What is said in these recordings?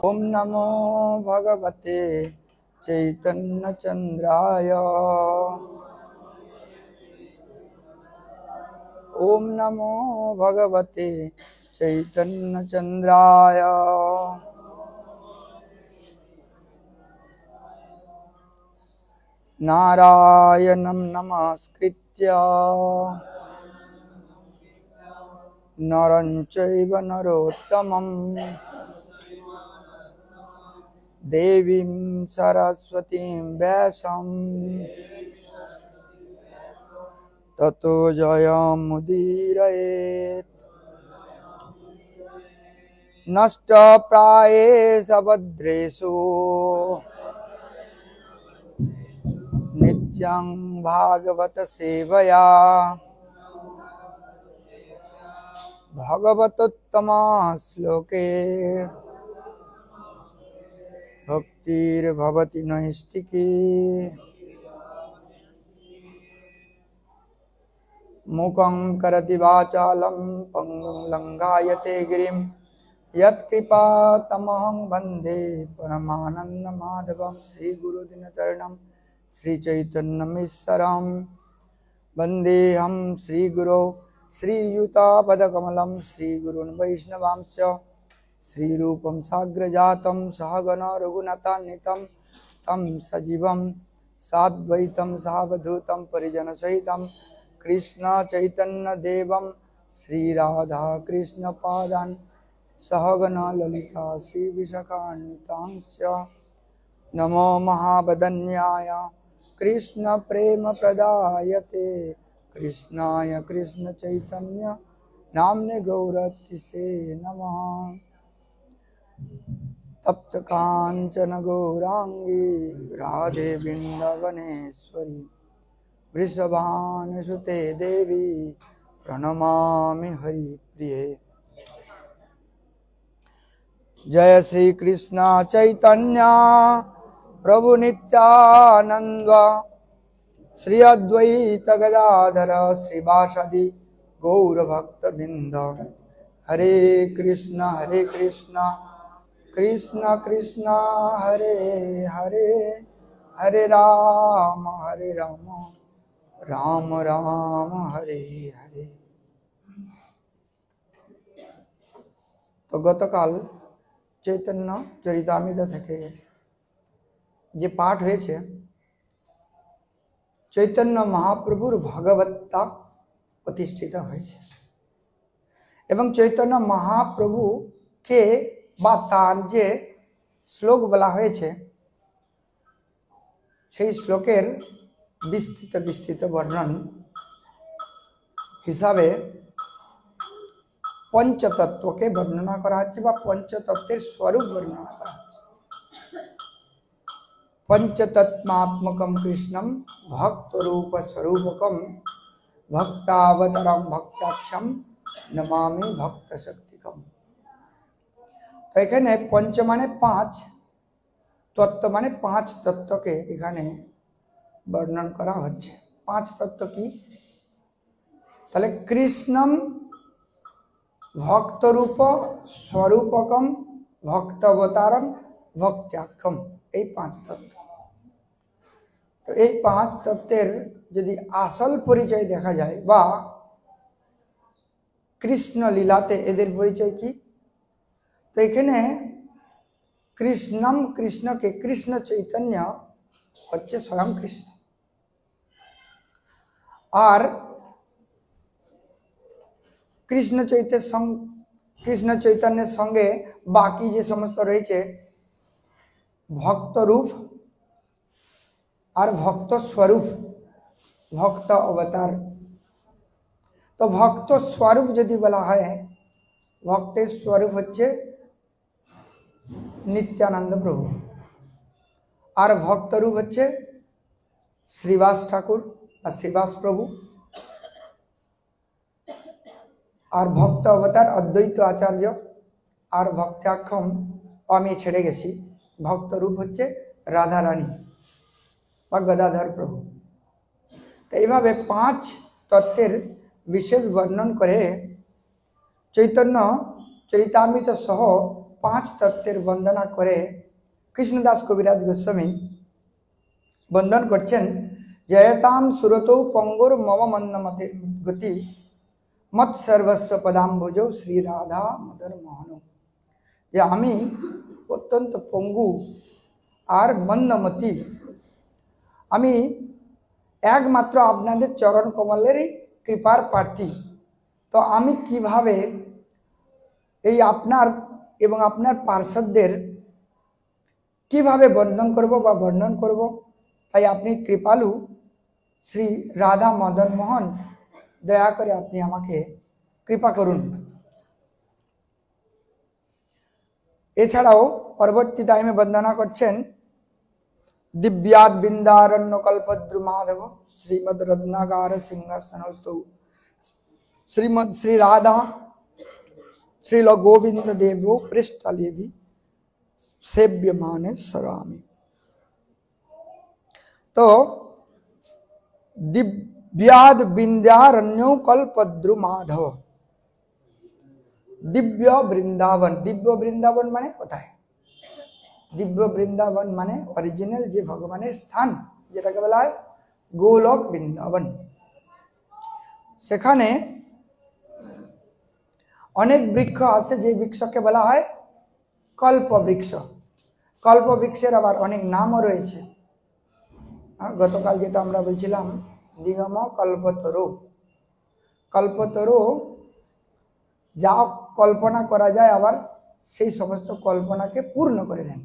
ओम नमो भगवते चैतन्य चंद्राय। ओम नमो भगवते चैतन्य चंद्राय। नारायणं नमस्कृत्य नरं चैव नरोत्तमं देवीं सरस्वतीं व्यासं ततो जयमुदीरयेत्। नष्टप्रायेष भद्रेषु नित्यं भागवत सेवया भगवतोत्तम श्लोके भक्तिर्भवति नैष्टिकी। मूकं करोति वाचालं पंगुं लङ्घयते गिरिं यत्कृपातमहं वन्दे परमानन्दमाधवं। श्रीगुरुदिनचरणं श्रीचैतन्यमीश्वरं वन्देऽहं श्रीगुरौ श्रीयुतापदकमलं श्रीगुरून् वैष्णवांश्च। श्रीरूपं साग्रजातं सहगण रघुनाथान्वितं तं सजीवं साद्वैतं सावधूतं परिजनसहितं कृष्ण चैतन्य देवं श्रीराधा कृष्ण पादान् सहगण ललिता श्रीविशाखान्वितांश्च। नमो महावदन्याय कृष्ण प्रेम प्रदायते कृष्णाय कृष्ण चैतन्य नाम्ने गौरतिसे नमः। तप्त कांचन गौरांगी राधे वृंदावनेश्वरी वृषभानुसुते देवी प्रणमामि हरिप्रिये। जय श्री कृष्ण चैतन्य प्रभु नित्यानंद श्री अद्वैत गदाधर श्रीवासदि गौर भक्तवृंद। हरे कृष्ण कृष्ण कृष्ण हरे हरे हरे राम राम राम हरे हरे। तो गतकाल चैतन्य चरितामृत থেকে যে পাঠ হয়েছে চৈতন্য মহাপ্রভুর ভগবত্তা প্রতিষ্ঠিত হয়েছে এবং চৈতন্য মহাপ্রভুকে বা তার যে শ্লোক বলা হয়েছে সেই শ্লোকের বিস্তৃত বর্ণন হিসাবে পঞ্চতত্ত্বকে বর্ণনা করা হচ্ছে বা পঞ্চতত্ত্বের স্বরূপ বর্ণনা করা হচ্ছে। पंचतत्मात्मकं कृष्णं भक्तरूप स्वरूपकं भक्तावतारं भक्ताक्षं नमामि भक्त शक्तिकम। तो एखाने पंच माने पाँच, तत्व माने पाँच तत्व के एखाने वर्णन करा हच्छे। पाँच तत्व की ताहले कृष्णम भक्तरूप स्वरूपकम भक्तावतारम भक्त्याक्षम এই পাঁচ তত্ত্ব। তো এই পাঁচ তত্ত্বের যদি আসল পরিচয় দেখা যায় বা কৃষ্ণ লীলাতে এদের পরিচয় কি, তো এখানে কৃষ্ণম কৃষ্ণকে কৃষ্ণ চৈতন্য হচ্ছে স্বয়ং কৃষ্ণ আর কৃষ্ণ চৈতন্যের সঙ্গে বাকি যে সমস্ত রয়েছে भक्त रूप और भक्त स्वरूप भक्त अवतार। तो भक्त स्वरूप यदि बला है भक्त स्वरूप होच्छे नित्यानंद प्रभु और भक्त रूप होच्छे श्रीवास ठाकुर और श्रीवास प्रभु और भक्त अवतार अद्वैत आचार्य और भक्त्याक्षम आमी छेड़े गेছি भक्त रूप होच्छे राधा रानी বা গদাধর প্রভু। তো এইভাবে পাঁচ তত্ত্বের বিশেষ বর্ণন করে চৈতন্য চরিতামৃত সহ पांच तत्वेर वंदना करे कृष्णदास कविराज गोस्वामी बंधन करছেন जयताम सुरतो पंगुर मम मन्नमते गति मत सर्वस्व पदाम्बुजो श्री राधा मदन मोहन যে আমি অত্যন্ত পঙ্গু আর মন্নমতি আমি একমাত্র আপনাদের চরণ কমলেরই কৃপার প্রার্থী তো আমি কিভাবে এই আপনার এবং আপনার পার্শ্বদের কিভাবে বর্ণন করব বা বর্ণন করব তাই আপনি কৃপালু শ্রী রাধা মদন মোহন দয়া করে আপনি আমাকে কৃপা করুন। এছাড়াও পরবর্তী টাইমে বন্দনা করছেন दिव्याद बिंदारण्य कल्पद्रु माधव श्रीमद रत्नागार सिंहासनस्तु श्रीमद श्री राधा श्रील गोविंद देवो पृष्ठलेवी सेव्यमाने सरामी। तो दिव्याद बिंदारण्यो कल्पद्रु माधव दिव्य वृंदावन माने कोथाय दिव्य वृंदावन माने ओरिजिनल जे भगवान स्थान जेटाके बला है गोलोक वृंदावन सेखाने अनेक वृक्ष आछे जे वृक्षके बला है कल्प वृक्षेर आबार अनेक नामो रयेछे। गतकाल जेटा आमरा बोलछिलाम दिगम कल्पतरु जा कल्पना करा जाए आबार सेई समस्त कल्पना के पूर्ण करे देन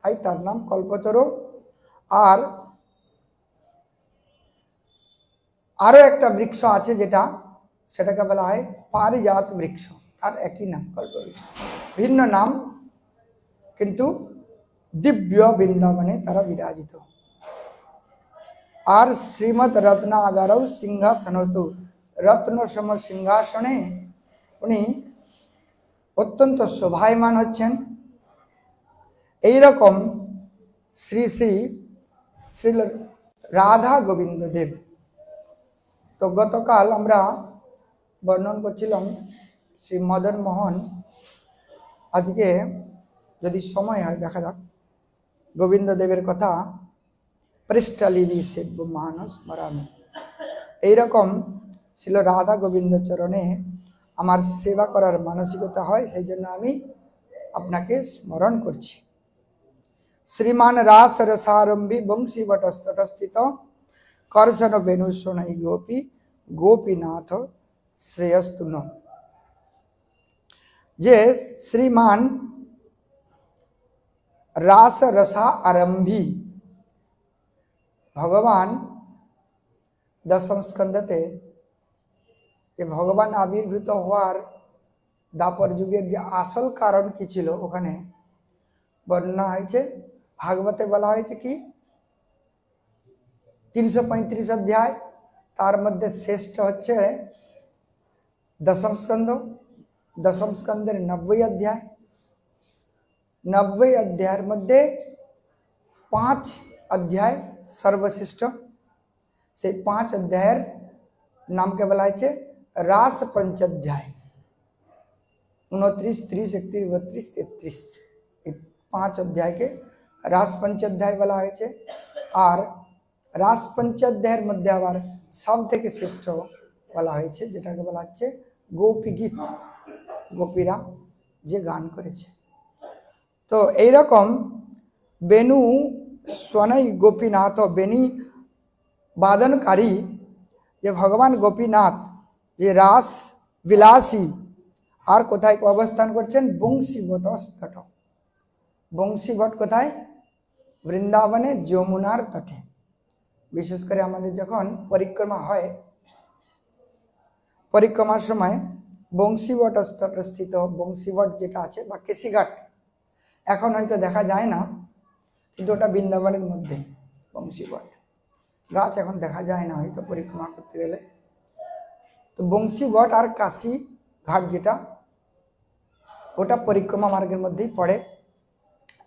ताई तार नाम कल्पतरु। और आरो एकटा वृक्ष आछे जेटा सेटाके बला है पारिजात वृक्ष तार एकई नाम कल्पवृक्ष भिन्न नाम किन्तु दिव्य वृंदावने तारा विराजित। और श्रीमद रत्नागारौ सिंहासनस्तु रत्न सम सिंहासने उनी अत्यंत शोभायमान हच्छेन। এই রকম শ্রী শ্রী শ্রী রাধা গোবিন্দ দেব। তো গতকাল আমরা বর্ণন করছিলাম শ্রী মদন মোহন। আজকে যদি সময় হয় দেখা যাক গোবিন্দ দেবের কথা পৃষ্ঠলিলি সেব্য মানস স্মরামি। এইরকম ছিল রাধা গোবিন্দ চরণে আমার সেবা করার মানসিকতা হয় সেই জন্য আমি আপনাকে স্মরণ করছি। श्रीमान रास रसारंभी बंशी वटस्तटस्थित कर्षण वेणु सोनई गोपी गोपीनाथ श्रेयस्तुन। जे श्रीमान रास रसा आरंभी भगवान दशम स्कंदते भगवान आविर्भूत हওয়ার दापर जुगेर जे आसल कारण कि छिलो ओखाने वर्णना हয়েছে। भागवते बला हয়েছে कि 335 अध्याय तार मध्य श्रेष्ठ हच्छे दशम स्कंदेर 90 अध्याय 90 अध्यायर मध्य 5 अध्याय सर्वश्रेष्ठ से 5 अध्यायर नाम के बला हয়েছে रास पंचाध्याय 29, 30, 31, 32, 33 5 अध्याय के रास पंचाध्याय बला हয়েছে। और रास पंचाध्यायर मध्य आबार सबथेके श्रेष्ठ बला हয়েছে जेटाके बला হচ্ছে गोपी गीत गोपीरा जे गान करेছে। तो এই রকম বেনু সোনাই गोपीनाथ बेनी वादनकारी जे भगवान गोपीनाथ जे रास विलासी और कोथाय अवस्थान करছেন बंशीवट बंशीवट कोथाय वृंदावने যমুনার तटे। विशेष करे आमादेर जखन परिक्रमा হয় परिक्रमार समय बंशीवट स्तट स्थित बंशीवट जेटा आछे बा केशिघाट এখন হয়তো দেখা যায় না কিন্তু ওটা বৃন্দাবনের মধ্যে বংশীবট গাছ এখন দেখা যায় না হয়তো পরিক্রমা করতে গেলে। তো বংশীবট আর কাশী ঘাট যেটা ওটা পরিক্রমা মার্গের মধ্যেই পড়ে।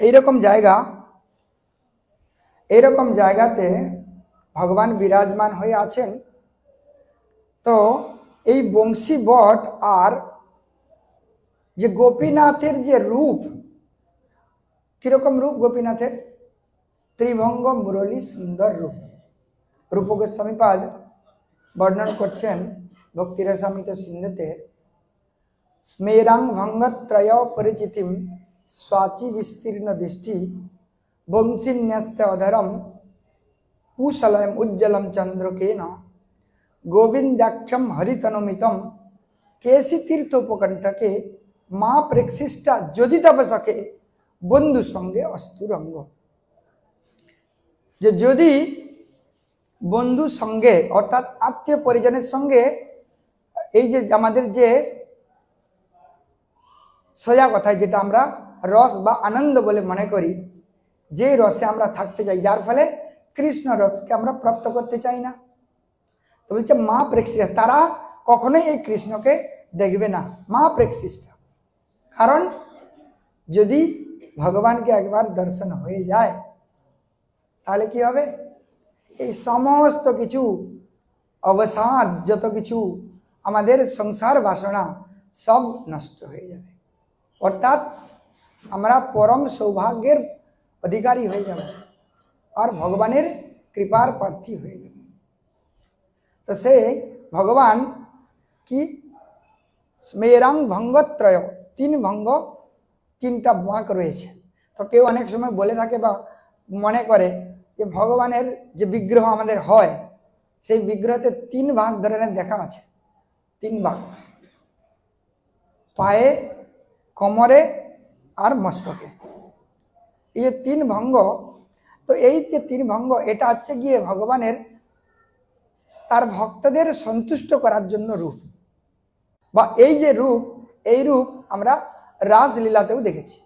এইরকম জায়গাতে ভগবান বিরাজমান হয়ে আছেন। তো এই বংশীবট আর যে গোপীনাথের যে রূপ, কিরকম রূপ গোপীনাথের? ত্রিভঙ্গ মুরলী সুন্দর রূপ। রূপ গোস্বামীপাদ বর্ণন করছেন ভক্তিরসামৃত সিন্ধুতে, স্মেরাং ভঙ্গত্রয় পরিচিতিম স্বাচি বিস্তীর্ণ দৃষ্টি বংশীন্যস্ত অধরম কুশলম উজ্জ্বলম চন্দ্রকেন গোবিন্দাক্ষম হরিতনুমিতম কেশি তীর্থোপকণ্ঠকে মা প্রেক্ষিষ্টা যদি তব সখে বন্ধু সঙ্গে অস্তুরঙ্গ। যে যদি বন্ধু সঙ্গে অর্থাৎ আত্মীয় পরিজনের সঙ্গে এই যে আমাদের যে সোজা কথায় যেটা আমরা রস বা আনন্দ বলে মনে করি, যে রসে আমরা থাকতে চাই, যার ফলে কৃষ্ণ রসকে আমরা প্রাপ্ত করতে চাই না, তো বলছে মা প্রেক্ষিষ্টা, তারা কখনোই এই কৃষ্ণকে দেখবে না, মা প্রেক্ষিষ্টা। কারণ যদি ভগবানকে একবার দর্শন হয়ে যায় তাহলে কি হবে? এই সমস্ত কিছু অবসাদ, যত কিছু আমাদের সংসার বাসনা সব নষ্ট হয়ে যাবে, অর্থাৎ আমরা পরম সৌভাগ্যের অধিকারী হয়ে যাব আর ভগবানের কৃপার প্রার্থী হয়ে যাব। তো সে ভগবান কি স্মেরাং ভঙ্গত্রয়, তিন ভঙ্গ, তিনটা বাঁক রয়েছে। তো কেউ অনেক সময় বলে থাকে বা মনে করে যে ভগবানের যে বিগ্রহ আমাদের হয় সেই বিগ্রহতে তিন ভাগ ধরনের দেখা আছে, তিন ভাগ, পায়ে, কোমরে আর মস্তকে, এই যে তিন ভঙ্গ। তো এই যে তিন ভঙ্গ, এটা হচ্ছে গিয়ে ভগবানের তার ভক্তদের সন্তুষ্ট করার জন্য রূপ, বা এই যে রূপ, এই রূপ আমরা রাসলীলাতেও দেখেছি।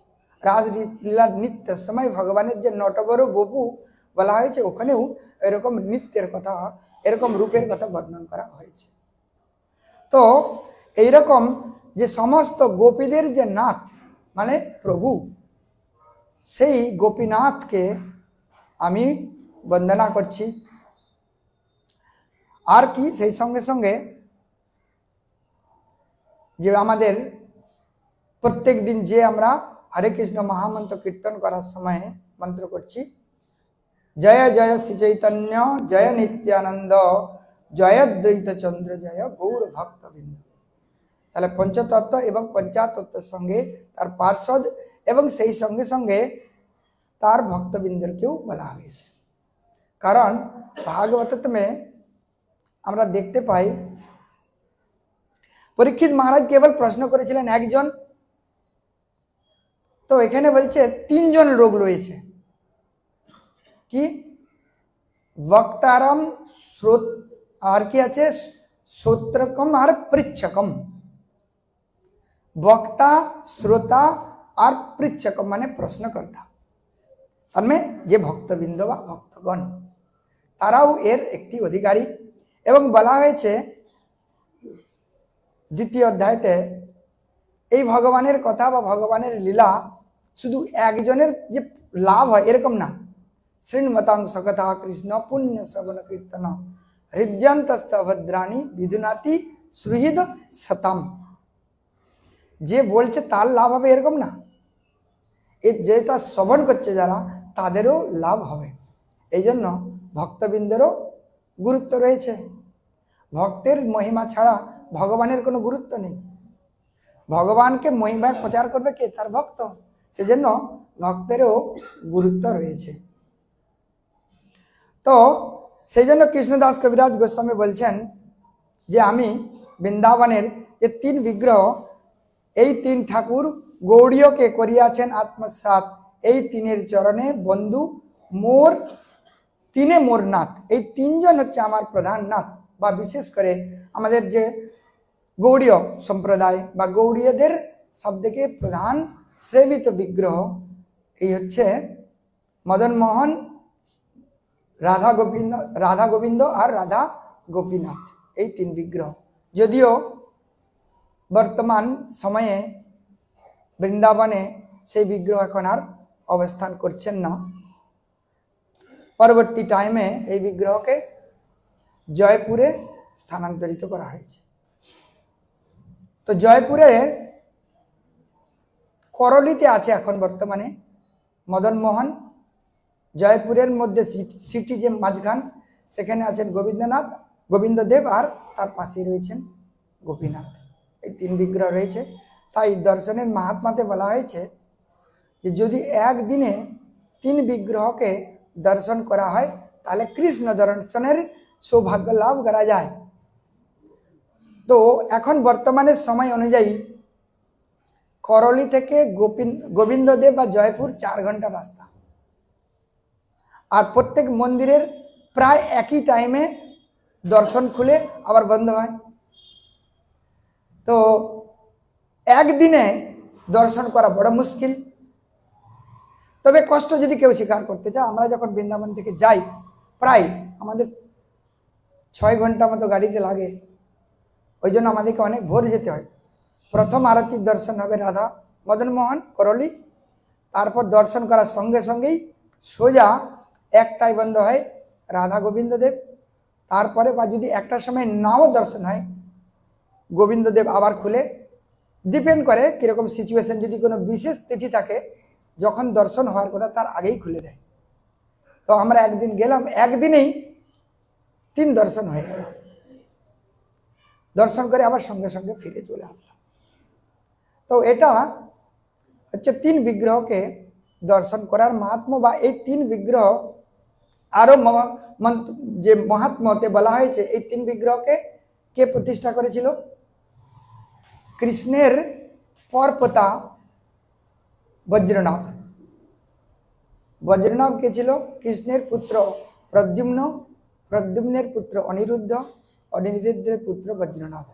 রাসলীলার নৃত্যের সময় ভগবানের যে নটবর বপু বলা হয়েছে, ওখানেও এরকম নৃত্যের কথা, এরকম রূপের কথা বর্ণন করা হয়েছে। তো এইরকম যে সমস্ত গোপীদের যে নাথ মানে প্রভু, সেই গোপীনাথকে আমি বন্দনা করছি। আর কি সেই সঙ্গে সঙ্গে যে আমাদের প্রত্যেক দিন যে আমরা হরে কৃষ্ণ মহামন্ত্র কীর্তন করার সময় মন্ত্র করছি, জয় জয় শ্রী চৈতন্য জয় নিত্যানন্দ জয় দ্বৈত চন্দ্র জয় গৌর ভক্তবৃন্দ। তাহলে পঞ্চতত্ত্ব এবং পঞ্চাতত্ত্বের সঙ্গে তার পার্ষদ এবং সেই সঙ্গে সঙ্গে তার ভক্তবৃন্দকেও বলা হয়েছে। কারণ ভাগবতমে আমরা দেখতে পাই পরীক্ষিত মহারাজ কেবল প্রশ্ন করেছিলেন একজন, তো এখানে বলছে তিনজন লোক রয়েছে, কি বক্তারম, শ্রোত, আর কি আছে শ্রোত্রকম আর পৃচ্ছকম। বক্তা, শ্রোতা আর পৃচ্ছকম মানে প্রশ্নকর্তা, তার মানে যে ভক্তবৃন্দ বা ভক্তগণ, তারাও এর একটি অধিকারী। এবং বলা হয়েছে দ্বিতীয় অধ্যায়তে এই ভগবানের কথা বা ভগবানের লীলা শুধু একজনের যে লাভ হয় এরকম না। শৃণ্বতাংশ কথা কৃষ্ণ পুণ্য শ্রবণ কীর্তন হৃদয়ন্তস্থ ভদ্রাণী বিধুনাতি সুহৃদ শতম। যে বলছে তার লাভ হবে এরকম না, এই যেটা শ্রবণ করছে যারা, তাদেরও লাভ হবে। এই জন্য ভক্তবৃন্দেরও গুরুত্ব রয়েছে। ভক্তের মহিমা ছাড়া ভগবানের কোনো গুরুত্ব নেই। ভগবানকে মহিমা প্রচার করবে কে? তার ভক্ত। সেজন্য ভক্তেরও গুরুত্ব রয়েছে। তো সেই জন্য কৃষ্ণদাস কবিরাজ গোস্বামী বলছেন যে আমি বৃন্দাবনের যে তিন বিগ্রহ, এই তিন ঠাকুর গৌড়ীয়কে করিয়াছেন আত্মসাৎ, এই তিনের চরণে বন্ধু মোর, তিনে মোর নাথ। এই তিনজন হচ্ছে আমার প্রধান নাথ, বা বিশেষ করে আমাদের যে গৌড়ীয় সম্প্রদায় বা গৌড়ীয়দের সবথেকে প্রধান সেবিত বিগ্রহ এই হচ্ছে মদন মোহন, রাধা গোবিন্দ আর রাধা গোপীনাথ, এই তিন বিগ্রহ। যদিও বর্তমান সময়ে বৃন্দাবনে সেই বিগ্রহ এখন আর অবস্থান করছেন না। পরবর্তী টাইমে এই বিগ্রহকে জয়পুরে স্থানান্তরিত করা হয়েছে। তো জয়পুরে করলিতে আছে এখন বর্তমানে মদন মোহন, জয়পুরের মধ্যে সিটি যে মাঝখান সেখানে আছেন গোবিন্দনাথ, গোবিন্দদেব, আর তার পাশেই রয়েছেন গোপীনাথ। এই 3 বিগ্রহ রয়েছে। তাই দর্শনের মাহাত্ম্যতে বলা হয়েছে যে যদি একদিনে 3 বিগ্রহকে দর্শন করা হয় তাহলে কৃষ্ণ দর্শনের সৌভাগ্য লাভ করা যায়। তো এখন বর্তমানের সময় অনুযায়ী করলি থেকে গোবিন্দদেব বা জয়পুর 4 ঘন্টা রাস্তা, আর প্রত্যেক মন্দিরের প্রায় একই টাইমে দর্শন খুলে আবার বন্ধ হয়। তো একদিনে দর্শন করা বড় মুশকিল। তবে কষ্ট যদি কেউ স্বীকার করতে চায়, আমরা যখন বৃন্দাবন থেকে যাই প্রায় আমাদের 6 ঘন্টা মতো গাড়িতে লাগে, ওই জন্য আমাদেরকে অনেক ভোর যেতে হয়। প্রথম আরতির দর্শন হবে রাধা মদন মোহন করলি, তারপর দর্শন করার সঙ্গে সঙ্গেই সোজা একটাই বন্ধ হয় রাধা গোবিন্দদেব। তারপরে বা যদি একটার সময় নাও দর্শন হয় গোবিন্দদেব আবার খুলে, ডিপেন্ড করে কীরকম সিচুয়েশন। যদি কোনো বিশেষ তিথি থাকে যখন দর্শন হওয়ার কথা তার আগেই খুলে দেয়। তো আমরা একদিন গেলাম, একদিনেই 3 দর্শন হয়ে গেল। দর্শন করে আবার সঙ্গে সঙ্গে ফিরে চলে আসলাম। তো এটা হচ্ছে 3 বিগ্রহকে দর্শন করার মাহাত্ম্য, বা এই 3 বিগ্রহ আরো যে মাহাত্ম্যতে বলা হয়েছে এই 3 বিগ্রহকে কে প্রতিষ্ঠা করেছিল? কৃষ্ণের পরপোতা বজ্রনাভ। বজ্রনাভ কে ছিল? কৃষ্ণের পুত্র প্রদ্যুম্ন, প্রদ্যুম্নের পুত্র অনিরুদ্ধ, অনিরুদ্ধের পুত্র বজ্রনাভ।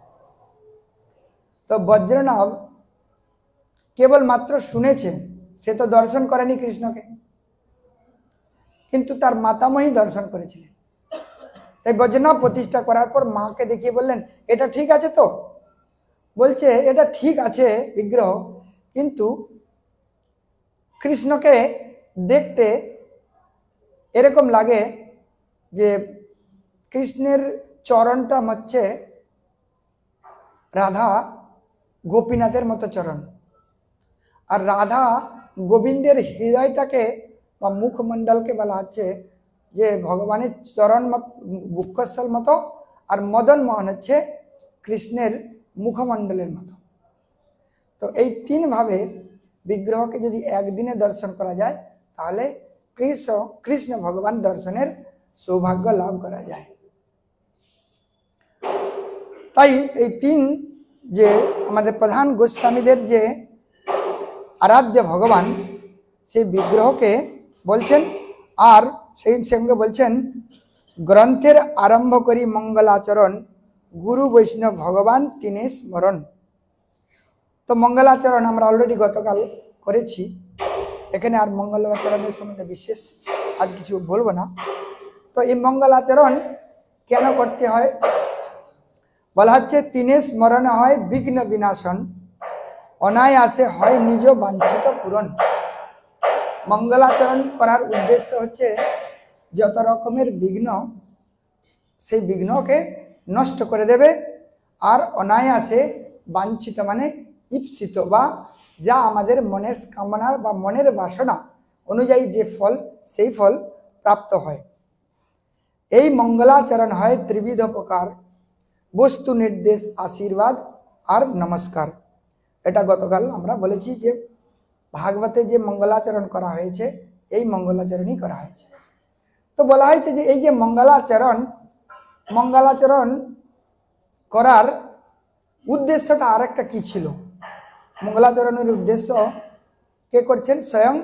তো বজ্রনাভ কেবল মাত্র শুনেছে, সে তো দর্শন করেনি কৃষ্ণকে, কিন্তু তার মাতামহী দর্শন করেছিলেন। তাই বজ্রনাভ প্রতিষ্ঠা করার পর মাকে দেখিয়ে বললেন, এটা ঠিক আছে তো? বলছে এটা ঠিক আছে বিগ্রহ, কিন্তু কৃষ্ণকে দেখতে এরকম লাগে যে কৃষ্ণের চরণটা হচ্ছে রাধা গোপীনাথের মতো চরণ, আর রাধা গোবিন্দের হৃদয়টাকে বা মুখমণ্ডলকে বলা হচ্ছে যে ভগবানের চরণ বক্ষস্থল মতো, আর মদন মোহন হচ্ছে কৃষ্ণের মুখমণ্ডলের মতো। তো এই 3 ভাবে বিগ্রহকে যদি একদিনে দর্শন করা যায় তাহলে কৃষ্ণ ভগবান দর্শনের সৌভাগ্য লাভ করা যায়। তাই এই 3 যে আমাদের প্রধান গোস্বামীদের যে আরাধ্য ভগবান, সেই বিগ্রহকে বলছেন। আর সেই সঙ্গে বলছেন গ্রন্থের আরম্ভ করি মঙ্গলাচরণ, গুরু বৈষ্ণব ভগবান তিনে স্মরণ। তো মঙ্গলাচরণ আমরা অলরেডি গতকাল করেছি, এখানে আর মঙ্গলাচরণের সম্বন্ধে বিশেষ আজ কিছু বলবো না। তো এই মঙ্গলাচরণ কেন করতে হয়? বলা হচ্ছে তিনে স্মরণ হয় বিঘ্ন বিনাশন, অনায়াসে হয় নিজ বাঞ্ছিত পূরণ। মঙ্গলাচরণ করার উদ্দেশ্য হচ্ছে যত রকমের বিঘ্ন, সেই বিঘ্নকে নষ্ট করে দেবে, আর অনায়াসে বাঞ্ছিত মানে ইপ্সিত, বা যা আমাদের মনের কামনার বা মনের বাসনা অনুযায়ী যে ফল, সেই ফল প্রাপ্ত হয়। এই মঙ্গলাচরণ হয় ত্রিবিধ প্রকার, বস্তু নির্দেশ, আশীর্বাদ আর নমস্কার। এটা গতকাল আমরা বলেছি যে ভাগবতে যে মঙ্গলাচরণ করা হয়েছে এই মঙ্গলাচরণই করা হয়েছে। তো বলা হয়েছে যে এই যে মঙ্গলাচরণ করার উদ্দেশ্যটা আর একটা কি ছিল? মঙ্গলাচরণের উদ্দেশ্য কে করছেন? স্বয়ং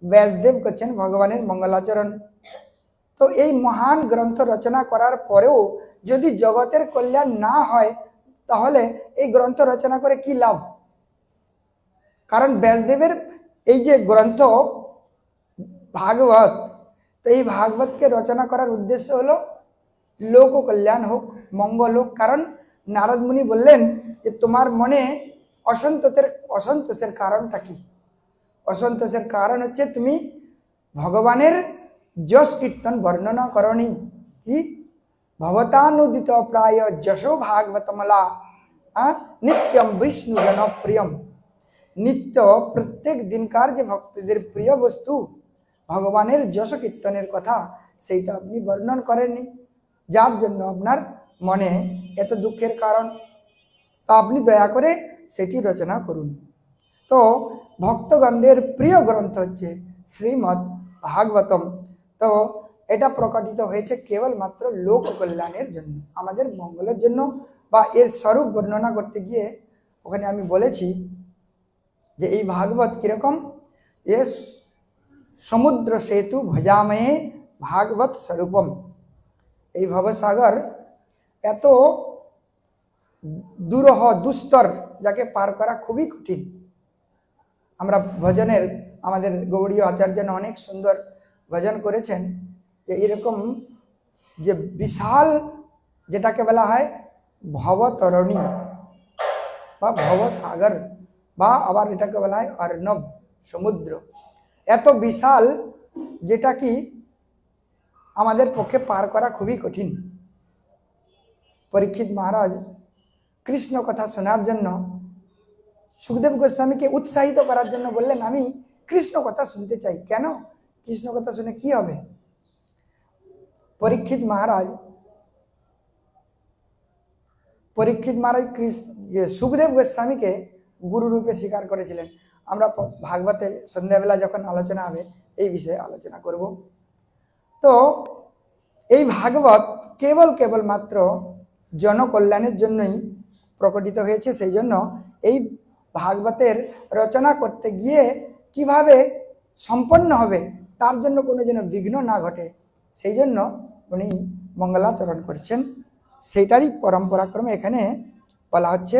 ব্যাসদেব করছেন ভগবানের মঙ্গলাচরণ। তো এই মহান গ্রন্থ রচনা করার পরেও যদি জগতের কল্যাণ না হয় তাহলে এই গ্রন্থ রচনা করে কি লাভ? কারণ ব্যাসদেবের এই যে গ্রন্থ ভাগবত, তো এই ভাগবতকে রচনা করার উদ্দেশ্য হলো লোক কল্যাণ হোক, মঙ্গল হোক। কারণ নারদ মুনি বললেন যে তোমার মনে অসন্তোষের কারণটা কি? অসন্তোষের কারণ হচ্ছে তুমি ভগবানের যশ কীর্তন বর্ণনা করনি। কি? ভবতানুদিত প্রায় যশো ভাগবতমলা নিত্যম বিষ্ণু জনপ্রিয়ম। নিত্য প্রত্যেক দিনকার যে ভক্তদের প্রিয় বস্তু ভগবানের যশ কীর্তনের কথা সেইটা আপনি বর্ণন করেননি, যার জন্য আপনার মনে এত দুঃখের কারণ। তো আপনি দয়া করে সেটি রচনা করুন। তো ভক্তগণদের প্রিয় গ্রন্থ হচ্ছে শ্রীমদ্ ভাগবতম। তো এটা প্রকটিত হয়েছে কেবলমাত্র লোক কল্যাণের জন্য, আমাদের মঙ্গলের জন্য, বা এর স্বরূপ বর্ণনা করতে গিয়ে ওখানে আমি বলেছি যে এই ভাগবত কিরকম, এ সমুদ্র সেতু ভজাময়ে ভাগবত স্বরূপম। এই ভবসাগর এত দুরূহ দুস্তর, যাকে পার করা খুবই কঠিন। আমরা ভজনের আমাদের গৌড়ীয় আচার্যন অনেক সুন্দর ভজন করেছেন যে এরকম যে বিশাল, যেটাকে বলা হয় ভবতরণী বা ভবসাগর, বা আবার এটাকে বলা হয় অর্ণব সমুদ্র, এত বিশাল যেটা কি আমাদের পক্ষে পার করা খুবই কঠিন। পরীক্ষিত মহারাজ কৃষ্ণ কথা শোনার জন্য সুখদেব গোস্বামীকে উৎসাহিত করার জন্য বললেন, আমি কৃষ্ণ কথা শুনতে চাই। কেন? কৃষ্ণ কথা শুনে কি হবে? পরীক্ষিত মহারাজ সুখদেব গোস্বামীকে গুরু রূপে স্বীকার করেছিলেন। আমরা ভাগবতে সন্ধ্যাবেলা যখন আলোচনা হবে এই বিষয়ে আলোচনা করব। তো এই ভাগবত কেবলমাত্র জনকল্যাণের জন্যই প্রকটিত হয়েছে। সেই জন্য এই ভাগবতের রচনা করতে গিয়ে কিভাবে সম্পন্ন হবে তার জন্য কোনো যেন বিঘ্ন না ঘটে, সেই জন্য উনি মঙ্গলাচরণ করছেন। সেইটারই পরম্পরাক্রমে এখানে বলা হচ্ছে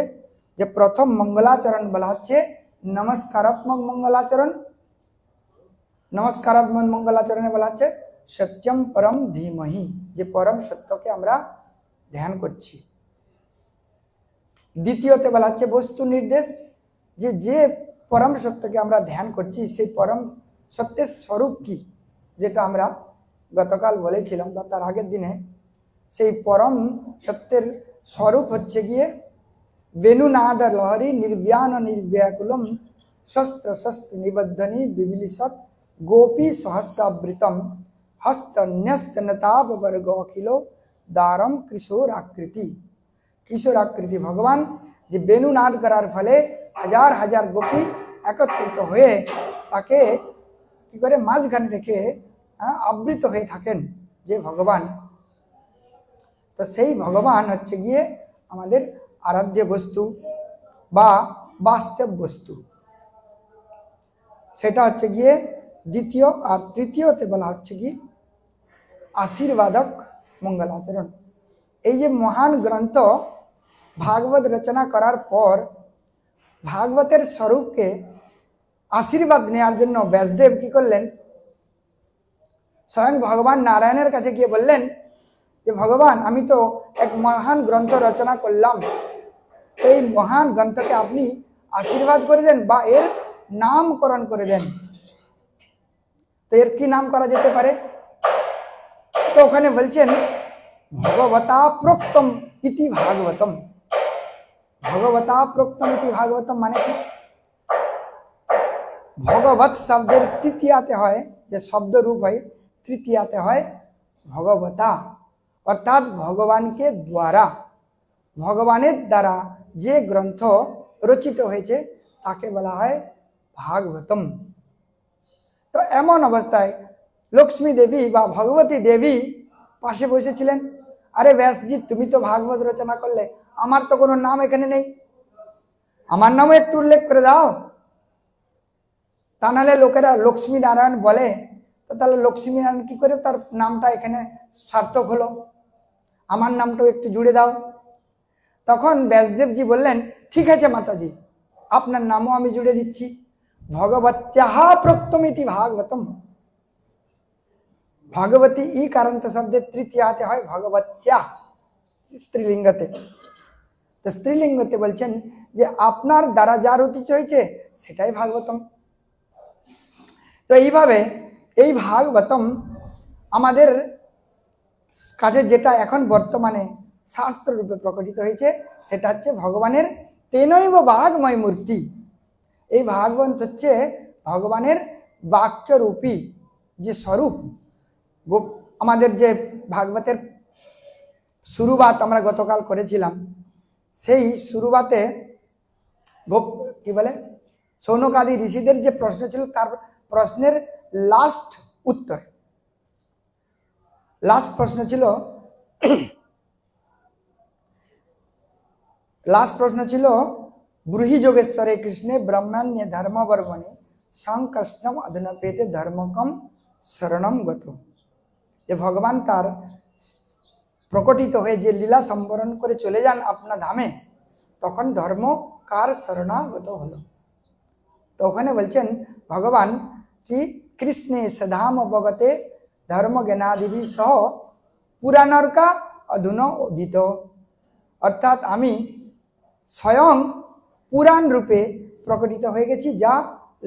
যে প্রথম মঙ্গলাচরণ বলা হচ্ছে নমস্কারাত্মক মঙ্গলাচরণ। নমস্কারাত্মক মঙ্গলাচরণে বলা হচ্ছে সত্যম পরম ধীমহি, যে পরম সত্যকে আমরা ধ্যান করছি। দ্বিতীয়তে বলা হচ্ছে বস্তু নির্দেশ, যে পরম সত্যকে আমরা ধ্যান করছি সেই পরম সত্যের স্বরূপ কি, যেটা আমরা গতকাল বলেছিলাম বা তার আগের দিনে। সেই পরম সত্যের স্বরূপ হচ্ছে গিয়ে বেণুনাদ লহরী নির্ব্যান নির্ব্যাকুলম শস্ত্র শস্ত্র নিবদ্ধনী বিবিলিসৎ গোপী সহস্রাবৃতম হস্তন্যস্তনতাপ বর্গ অখিল দ্বারম কিশোরাকৃতি। কিশোরাকৃতি ভগবান যে বেণুনাদ করার ফলে হাজার হাজার গোপী একত্রিত হয়ে তাকে কি করে মাঝখানে রেখে আবৃত হয়ে থাকেন যে ভগবান। তো সেই ভগবান হচ্ছে গিয়ে আমাদের আরাধ্য বস্তু বা বাস্তব বস্তু। সেটা হচ্ছে গিয়ে দ্বিতীয়। আর তৃতীয়তে বলা হচ্ছে কি আশীর্বাদক মঙ্গলাচরণ। এই যে মহান গ্রন্থ ভাগবত রচনা করার পর ভাগবতের স্বরূপকে আশীর্বাদ নেওয়ার জন্য ব্যাসদেব কি করলেন, স্বয়ং ভগবান নারায়ণের কাছে গিয়ে বললেন যে ভগবান, আমি তো এক মহান গ্রন্থ রচনা করলাম, এই মহান গ্রন্থকে আপনি আশীর্বাদ করে দেন বা এর নামকরণ করে দেন। তো এর কি নাম করা যেতে পারে? তো ওখানে বলছেন ভগবতা প্রোক্তম ইতি ভাগবতম। ভগবতা প্রোক্তম ইতি ভাগবতম মানে কি? ভগবত শব্দের তৃতীয়াতে হয়, যে শব্দ রূপ হয় তৃতীয়াতে হয় ভগবতা, অর্থাৎ ভগবানকে দ্বারা, ভগবানের দ্বারা যে গ্রন্থ রচিত হয়েছে তাকে বলা হয় ভাগবতম। তো এমন অবস্থায় লক্ষ্মী দেবী বা ভগবতী দেবী পাশে বসেছিলেন। আরে ব্যাসজি, তুমি তো ভাগবত রচনা করলে, আমার তো কোনো নাম এখানে নেই, আমার নামও একটু উল্লেখ করে দাও। তা নাহলে লোকেরা লক্ষ্মী নারায়ণ বলে, তো তাহলে লক্ষ্মী নারায়ণ কি করে তার নামটা এখানে সার্থক হলো, আমার নামটাও একটু জুড়ে দাও। তখন ব্যাসদেবজি বললেন, ঠিক আছে মাতাজি, আপনার নামও আমি জুড়ে দিচ্ছি। ভগবত্যাহ প্রোক্তমিতি ভাগবতম। ভগবতী ই কারন্ত শব্দের তৃতীয়াতে হয় ভগবত্যাহ স্ত্রীলিঙ্গতে। তো স্ত্রীলিঙ্গতে বলছেন যে আপনার দ্বারা যা রচিত হয়েছে সেটাই ভাগবতম। তো এইভাবে এই ভাগবতম আমাদের কাছে যেটা এখন বর্তমানে শাস্ত্র রূপে প্রকটিত হয়েছে সেটা হচ্ছে ভগবানের তেনৈব বাগময় মূর্তি। এই ভাগবত হচ্ছে ভগবানের বাক্যরূপী যে স্বরূপ। আমাদের যে ভাগবতের শুরুবাত আমরা গতকাল করেছিলাম, সেই শুরুবাতে কি বলে সৌনক আদি ঋষিদের যে প্রশ্ন ছিল তার প্রশ্নের লাস্ট প্রশ্ন ছিল ব্রূহি যোগেশ্বরে কৃষ্ণে ব্রহ্মাণ্য ধর্ম বর্মণে সংকৃষ্ণম অধুনপেতে ধর্মকম শরণম গত। যে ভগবান তার প্রকটিত হয়ে যে লীলা সম্বরণ করে চলে যান আপনার ধামে, তখন ধর্ম কার শরণাগত হলো। তো ওখানে বলছেন ভগবান কি কৃষ্ণে সধাম অবগতে ধর্ম জ্ঞানাদিবি সহ পুরাণর্কা অধুনা উদিত। অর্থাৎ আমি স্বয়ং পুরাণ রূপে প্রকটিত হয়ে গেছি, যা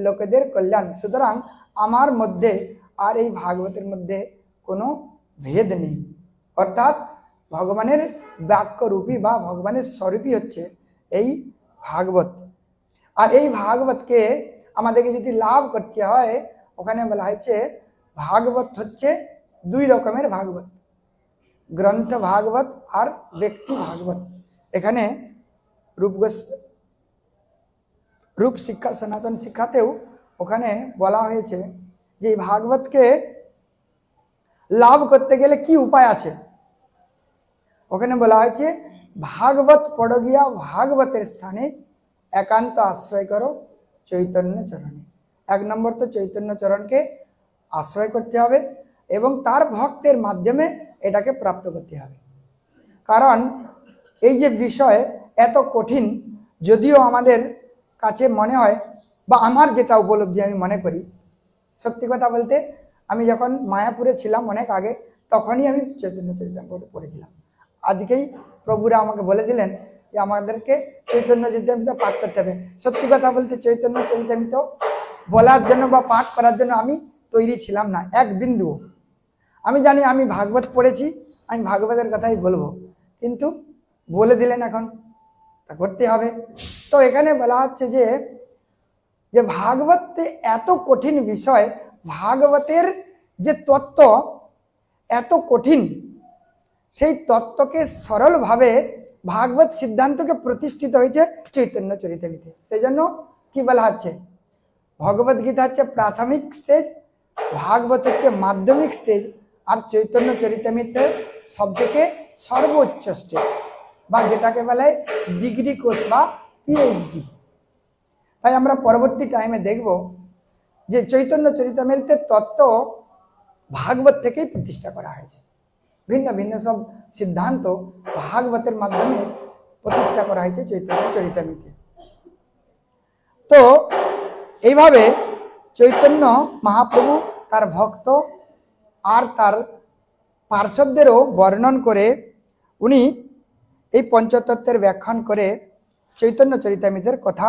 লোকেদের কল্যাণ। সুতরাং আমার মধ্যে আর এই ভাগবতের মধ্যে কোনো ভেদ নেই। অর্থাৎ ভগবানের বাক্যরূপী বা ভগবানের স্বরূপী হচ্ছে এই ভাগবত। আর এই ভাগবতকে আমাদেরকে যদি লাভ করতে হয়, ওখানে বলা হয়েছে ভাগবত হচ্ছে দুই রকমের ভাগবত, গ্রন্থ ভাগবত আর ব্যক্তি ভাগবত। এখানে রূপ শিক্ষা সনাতন শিক্ষাতেও ওখানে বলা হয়েছে যে এই ভাগবতকে লাভ করতে গেলে কি উপায় আছে। ওখানে বলা হয়েছে ভাগবত পড়ো গিয়া ভাগবতের স্থানে একান্ত আশ্রয় করো চৈতন্য চরণে। এক নম্বর তো চৈতন্য চরণকে আশ্রয় করতে হবে এবং তার ভক্তের মাধ্যমে এটাকে প্রাপ্ত করতে হবে। কারণ এই যে বিষয় এত কঠিন, যদিও আমাদের কাছে মনে হয় বা আমার যেটা উপলব্ধি আমি মনে করি, সত্যি কথা বলতে আমি যখন মায়াপুরে ছিলাম অনেক আগে, তখনই আমি চৈতন্য চরিতামৃত পড়েছিলাম। আজকেই প্রভুরা আমাকে বলে দিলেন যে আমাদেরকে চৈতন্য চরিতামৃত পাঠ করতে হবে। সত্যি কথা বলতে চৈতন্য চরিতামৃত বলার জন্য বা পাঠ করার জন্য আমি তৈরি ছিলাম না এক বিন্দু। আমি জানি আমি ভাগবত পড়েছি, আমি ভাগবতের কথাই বলবো, কিন্তু বলে দিলেন এখন তা করতে হবে। তো এখানে বলা হচ্ছে যে ভাগবতে এত কঠিন বিষয়, ভাগবতের যে তত্ত্ব এত কঠিন, সেই তত্ত্বকে সরলভাবে ভাগবত সিদ্ধান্তকে প্রতিষ্ঠিত হয়েছে চৈতন্য চরিতামৃতে। সেই জন্য কি বলা হচ্ছে, ভগবদ গীতা হচ্ছে প্রাথমিক স্টেজ, ভাগবত হচ্ছে মাধ্যমিক স্টেজ, আর চৈতন্য চরিতামৃত সব থেকে সর্বোচ্চ স্টেজ বা যেটাকে বলে ডিগ্রি কোর্স বা পিএইচডি। তাই আমরা পরবর্তী টাইমে দেখব যে চৈতন্য চরিতামৃতের তত্ত্ব ভাগবত থেকেই প্রতিষ্ঠা করা হয়েছে। ভিন্ন ভিন্ন সব সিদ্ধান্ত ভাগবতের মাধ্যমে প্রতিষ্ঠা করা হয়েছে চৈতন্য চরিতামৃতে। তো এইভাবে চৈতন্য মহাপ্রভু তার ভক্ত আর তার পার্শ্বদেরও বর্ণন করে উনি এই পঞ্চতত্ত্বের ব্যাখ্যান করে চৈতন্য চরিতামৃতের কথা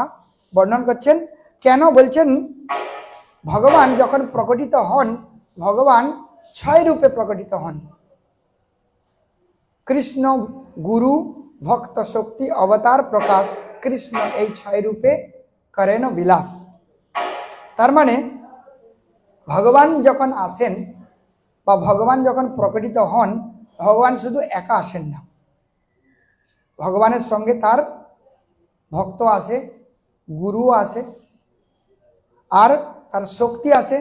বর্ণন করছেন। কেন বলছেন, ভগবান যখন প্রকটিত হন, ভগবান 6 রূপে প্রকটিত হন। কৃষ্ণ, গুরু, ভক্ত, শক্তি, অবতার, প্রকাশ। কৃষ্ণ এই 6 রূপে করেন বিলাস। তার মানে ভগবান যখন আসেন বা ভগবান যখন প্রকটিত হন, ভগবান শুধু একা আসেন না, ভগবানের সঙ্গে তার ভক্ত আসে, গুরু আসে, আর তার শক্তি আসে,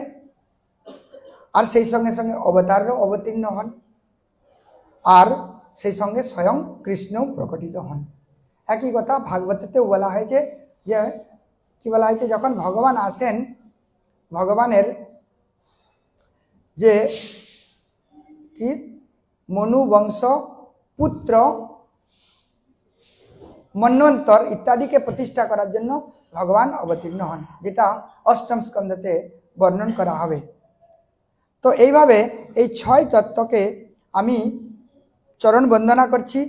আর সেই সঙ্গে সঙ্গে অবতারও অবতীর্ণ হন, আর সেই সঙ্গে স্বয়ং কৃষ্ণও প্রকটিত হন। একই কথা ভাগবতেও বলা হয়েছে যে কি বলা হয়েছে, যখন ভগবান আসেন, ভগবানের যে কি মনু বংশ, পুত্র, মন্বন্তর ইত্যাদিকে প্রতিষ্ঠা করার জন্য ভগবান অবতীর্ণ হন, যেটা অষ্টম স্কন্ধতে বর্ণন করা হবে। তো এইভাবে এই 6 তত্ত্বকে আমি চরণ বন্দনা করছি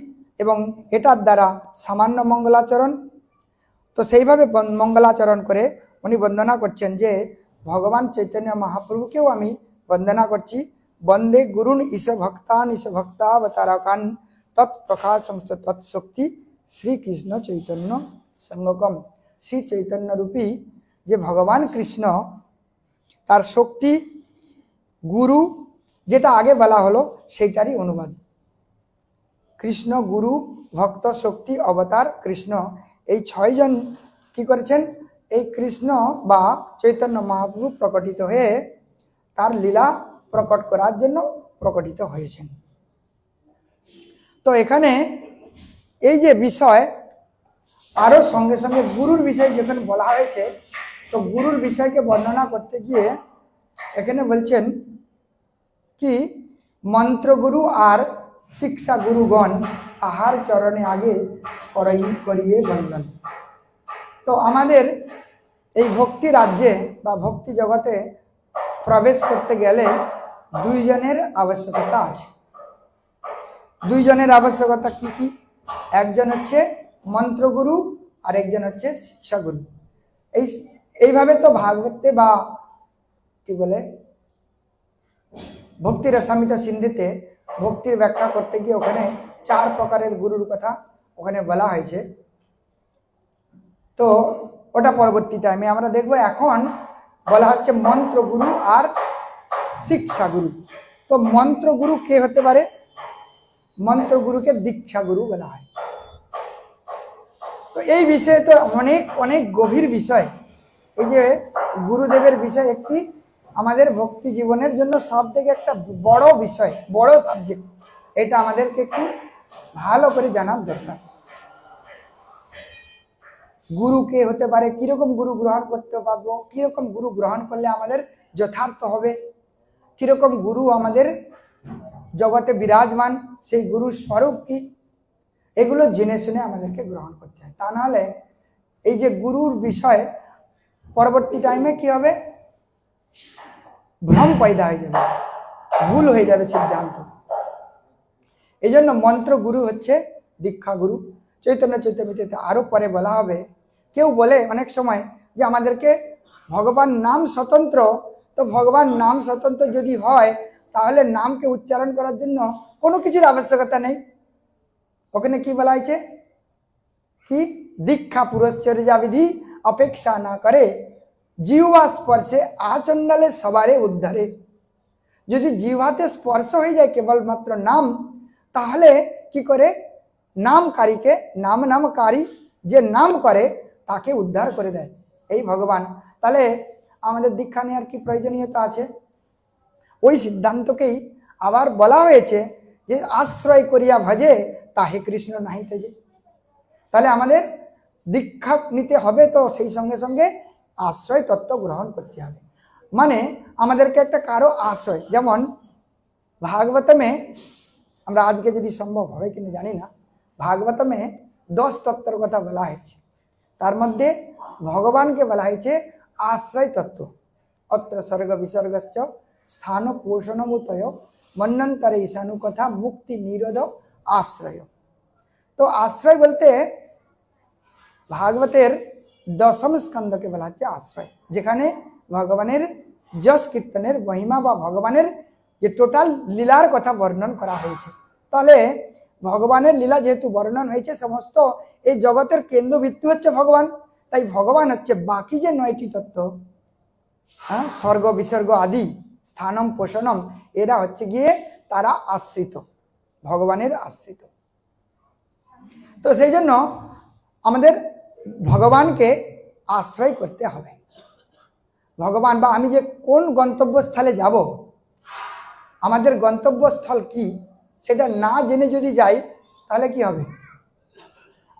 এবং এটার দ্বারা সামান্য মঙ্গলাচরণ। তো সেইভাবে মঙ্গলাচরণ করে উনি বন্দনা করছেন যে ভগবান চৈতন্য মহাপ্রভুকেও আমি বন্দনা করছি। বন্দে গুরুন ঈশ ভক্তান ঈশ ভক্তাবতারকান তৎপ্রকাশ সমস্ত তৎশক্তি শ্রীকৃষ্ণ চৈতন্য সঙ্গকম। শ্রী চৈতন্য রূপী যে ভগবান কৃষ্ণ তার শক্তি গুরু যেটা আগে বলা হলো সেইটারই অনুবাদ। কৃষ্ণ গুরু ভক্ত শক্তি অবতার কৃষ্ণ, এই 6 জন কি করেছেন, এই কৃষ্ণ বা চৈতন্য মহাপ্রভু প্রকটিত হয়ে তার লীলা প্রকট করার জন্য প্রকটিত হয়েছেন। তো এখানে এই যে বিষয় আরো সঙ্গে সঙ্গে গুরুর বিষয় যখন বলা হয়েছে, তো গুরুর বিষয়কে বর্ণনা করতে গিয়ে এখানে বলছেন কি মন্ত্রগুরু আর শিক্ষা গুরুগণ তাহার চরণে আগে করিয়ে বন্দন। তো আমাদের এই ভক্তি রাজ্যে বা ভক্তি জগতে প্রবেশ করতে গেলে 2 জনের আবশ্যকতা আছে। 2 জনের আবশ্যকতা কি কি? একজন হচ্ছে মন্ত্রগুরু আর একজন হচ্ছে শিক্ষাগুরু। এইভাবে তো ভাগবতে বা কি বলে ভক্তি রসামিত সিন্ধিতে ভক্তির ব্যাখ্যা করতে গিয়ে ওখানে 4 প্রকারের গুরুর কথা ওখানে বলা হয়েছে। তো ওটা পরবর্তী টাইমে আমরা দেখব। এখন বলা হচ্ছে মন্ত্রগুরু আর শিক্ষাগুরু। তো মন্ত্রগুরু কে হতে পারে? মন্ত্রগুরুকে দীক্ষা গুরু বলা হয়। তো এই বিষয়ে তো অনেক অনেক গভীর বিষয়। এই যে গুরুদেবের বিষয় একটি আমাদের ভক্তি জীবনের জন্য সবথেকে একটা বড় বিষয়, বড় সাবজেক্ট। এটা আমাদেরকে একটু ভালো করে জানার দরকার। গুরু কে হতে পারে, কিরকম গুরু গ্রহণ করতে পারবো, কিরকম গুরু গ্রহণ করলে আমাদের যথার্থ হবে, কিরকম গুরু আমাদের জগতে বিরাজমান, সেই গুরুর স্বরূপ কি, এগুলো জেনে শুনে আমাদেরকে গ্রহণ করতে হয়। তা নাহলে এই যে গুরুর বিষয় পরবর্তী টাইমে কি হবে, ভ্রম পয়দা হয়ে যাবে, ভুল হয়ে যাবে সিদ্ধান্ত। এই জন্য মন্ত্র গুরু হচ্ছে দীক্ষা গুরু। চৈতন্য চৈতন্যতে আরো পরে বলা হবে। কেউ বলে অনেক সময় যে আমাদেরকে ভগবান নাম স্বতন্ত্র, তো ভগবান নাম স্বতন্ত্র যদি হয় তাহলে নামকে উচ্চারণ করার জন্য কোনো কিছুর আবশ্যকতা নেই। ওখানে কি বলা হয়েছে কি দীক্ষা পুরস্চর্যা বিধি অপেক্ষা না করে জিহ্বা স্পর্শে আচণ্ডালে সবারে উদ্ধারে। যদি জিহ্বাতে স্পর্শ হয়ে যায় কেবলমাত্র নাম, তাহলে কি করে নামকারীকে নামকারী যে নাম করে তাকে উদ্ধার করে দেয় এই ভগবান। তাহলে আমাদের দীক্ষা নেওয়ার কি প্রয়োজনীয়তা আছে? ওই সিদ্ধান্তকেই আবার বলা হয়েছে যে আশ্রয় করিয়া ভজে তাহে কৃষ্ণ নাহি তেজে। তাহলে আমাদের দীক্ষা নিতে হবে, তো সেই সঙ্গে সঙ্গে আশ্রয় তত্ত্ব গ্রহণ করতে হবে। মানে আমাদেরকে একটা কারো আশ্রয়, যেমন ভাগবতমে আমরা আজকে যদি সম্ভব হবে কিনা জানি না, ভাগবতমে 10 তত্ত্বের কথা বলা হয়েছে। তার মধ্যে ভগবানকে বলা হয়েছে আশ্রয় তত্ত্ব। অত্র স্বর্গ বিসর্গশ্চ স্থান পোষণমুতয় মন্বন্তরে ঈশানু কথা মুক্তি নিরোধ আশ্রয়। তো আশ্রয় বলতে ভাগবতের 10ম স্কন্ধকে বলা হচ্ছে আশ্রয়, যেখানে ভগবানের যশ কীর্তনের মহিমা বা ভগবানের যে টোটাল লীলার কথা বর্ণন করা হয়েছে। তাহলে ভগবানের লীলা যেহেতু বর্ণন হয়েছে, সমস্ত এই জগতের কেন্দ্রবিন্দু হচ্ছে ভগবান। তাই ভগবান হচ্ছে বাকি যে 9টি তত্ত্ব, স্বর্গ বিসর্গ আদি স্থানম পোষণম, এরা হচ্ছে গিয়ে তারা আশ্রিত, ভগবানের আশ্রিত। তো সেই জন্য আমাদের ভগবানকে আশ্রয় করতে হবে। ভগবান বা আমি যে কোন গন্তব্যস্থলে যাব, আমাদের গন্তব্যস্থল কি সেটা না জেনে যদি যাই তাহলে কি হবে,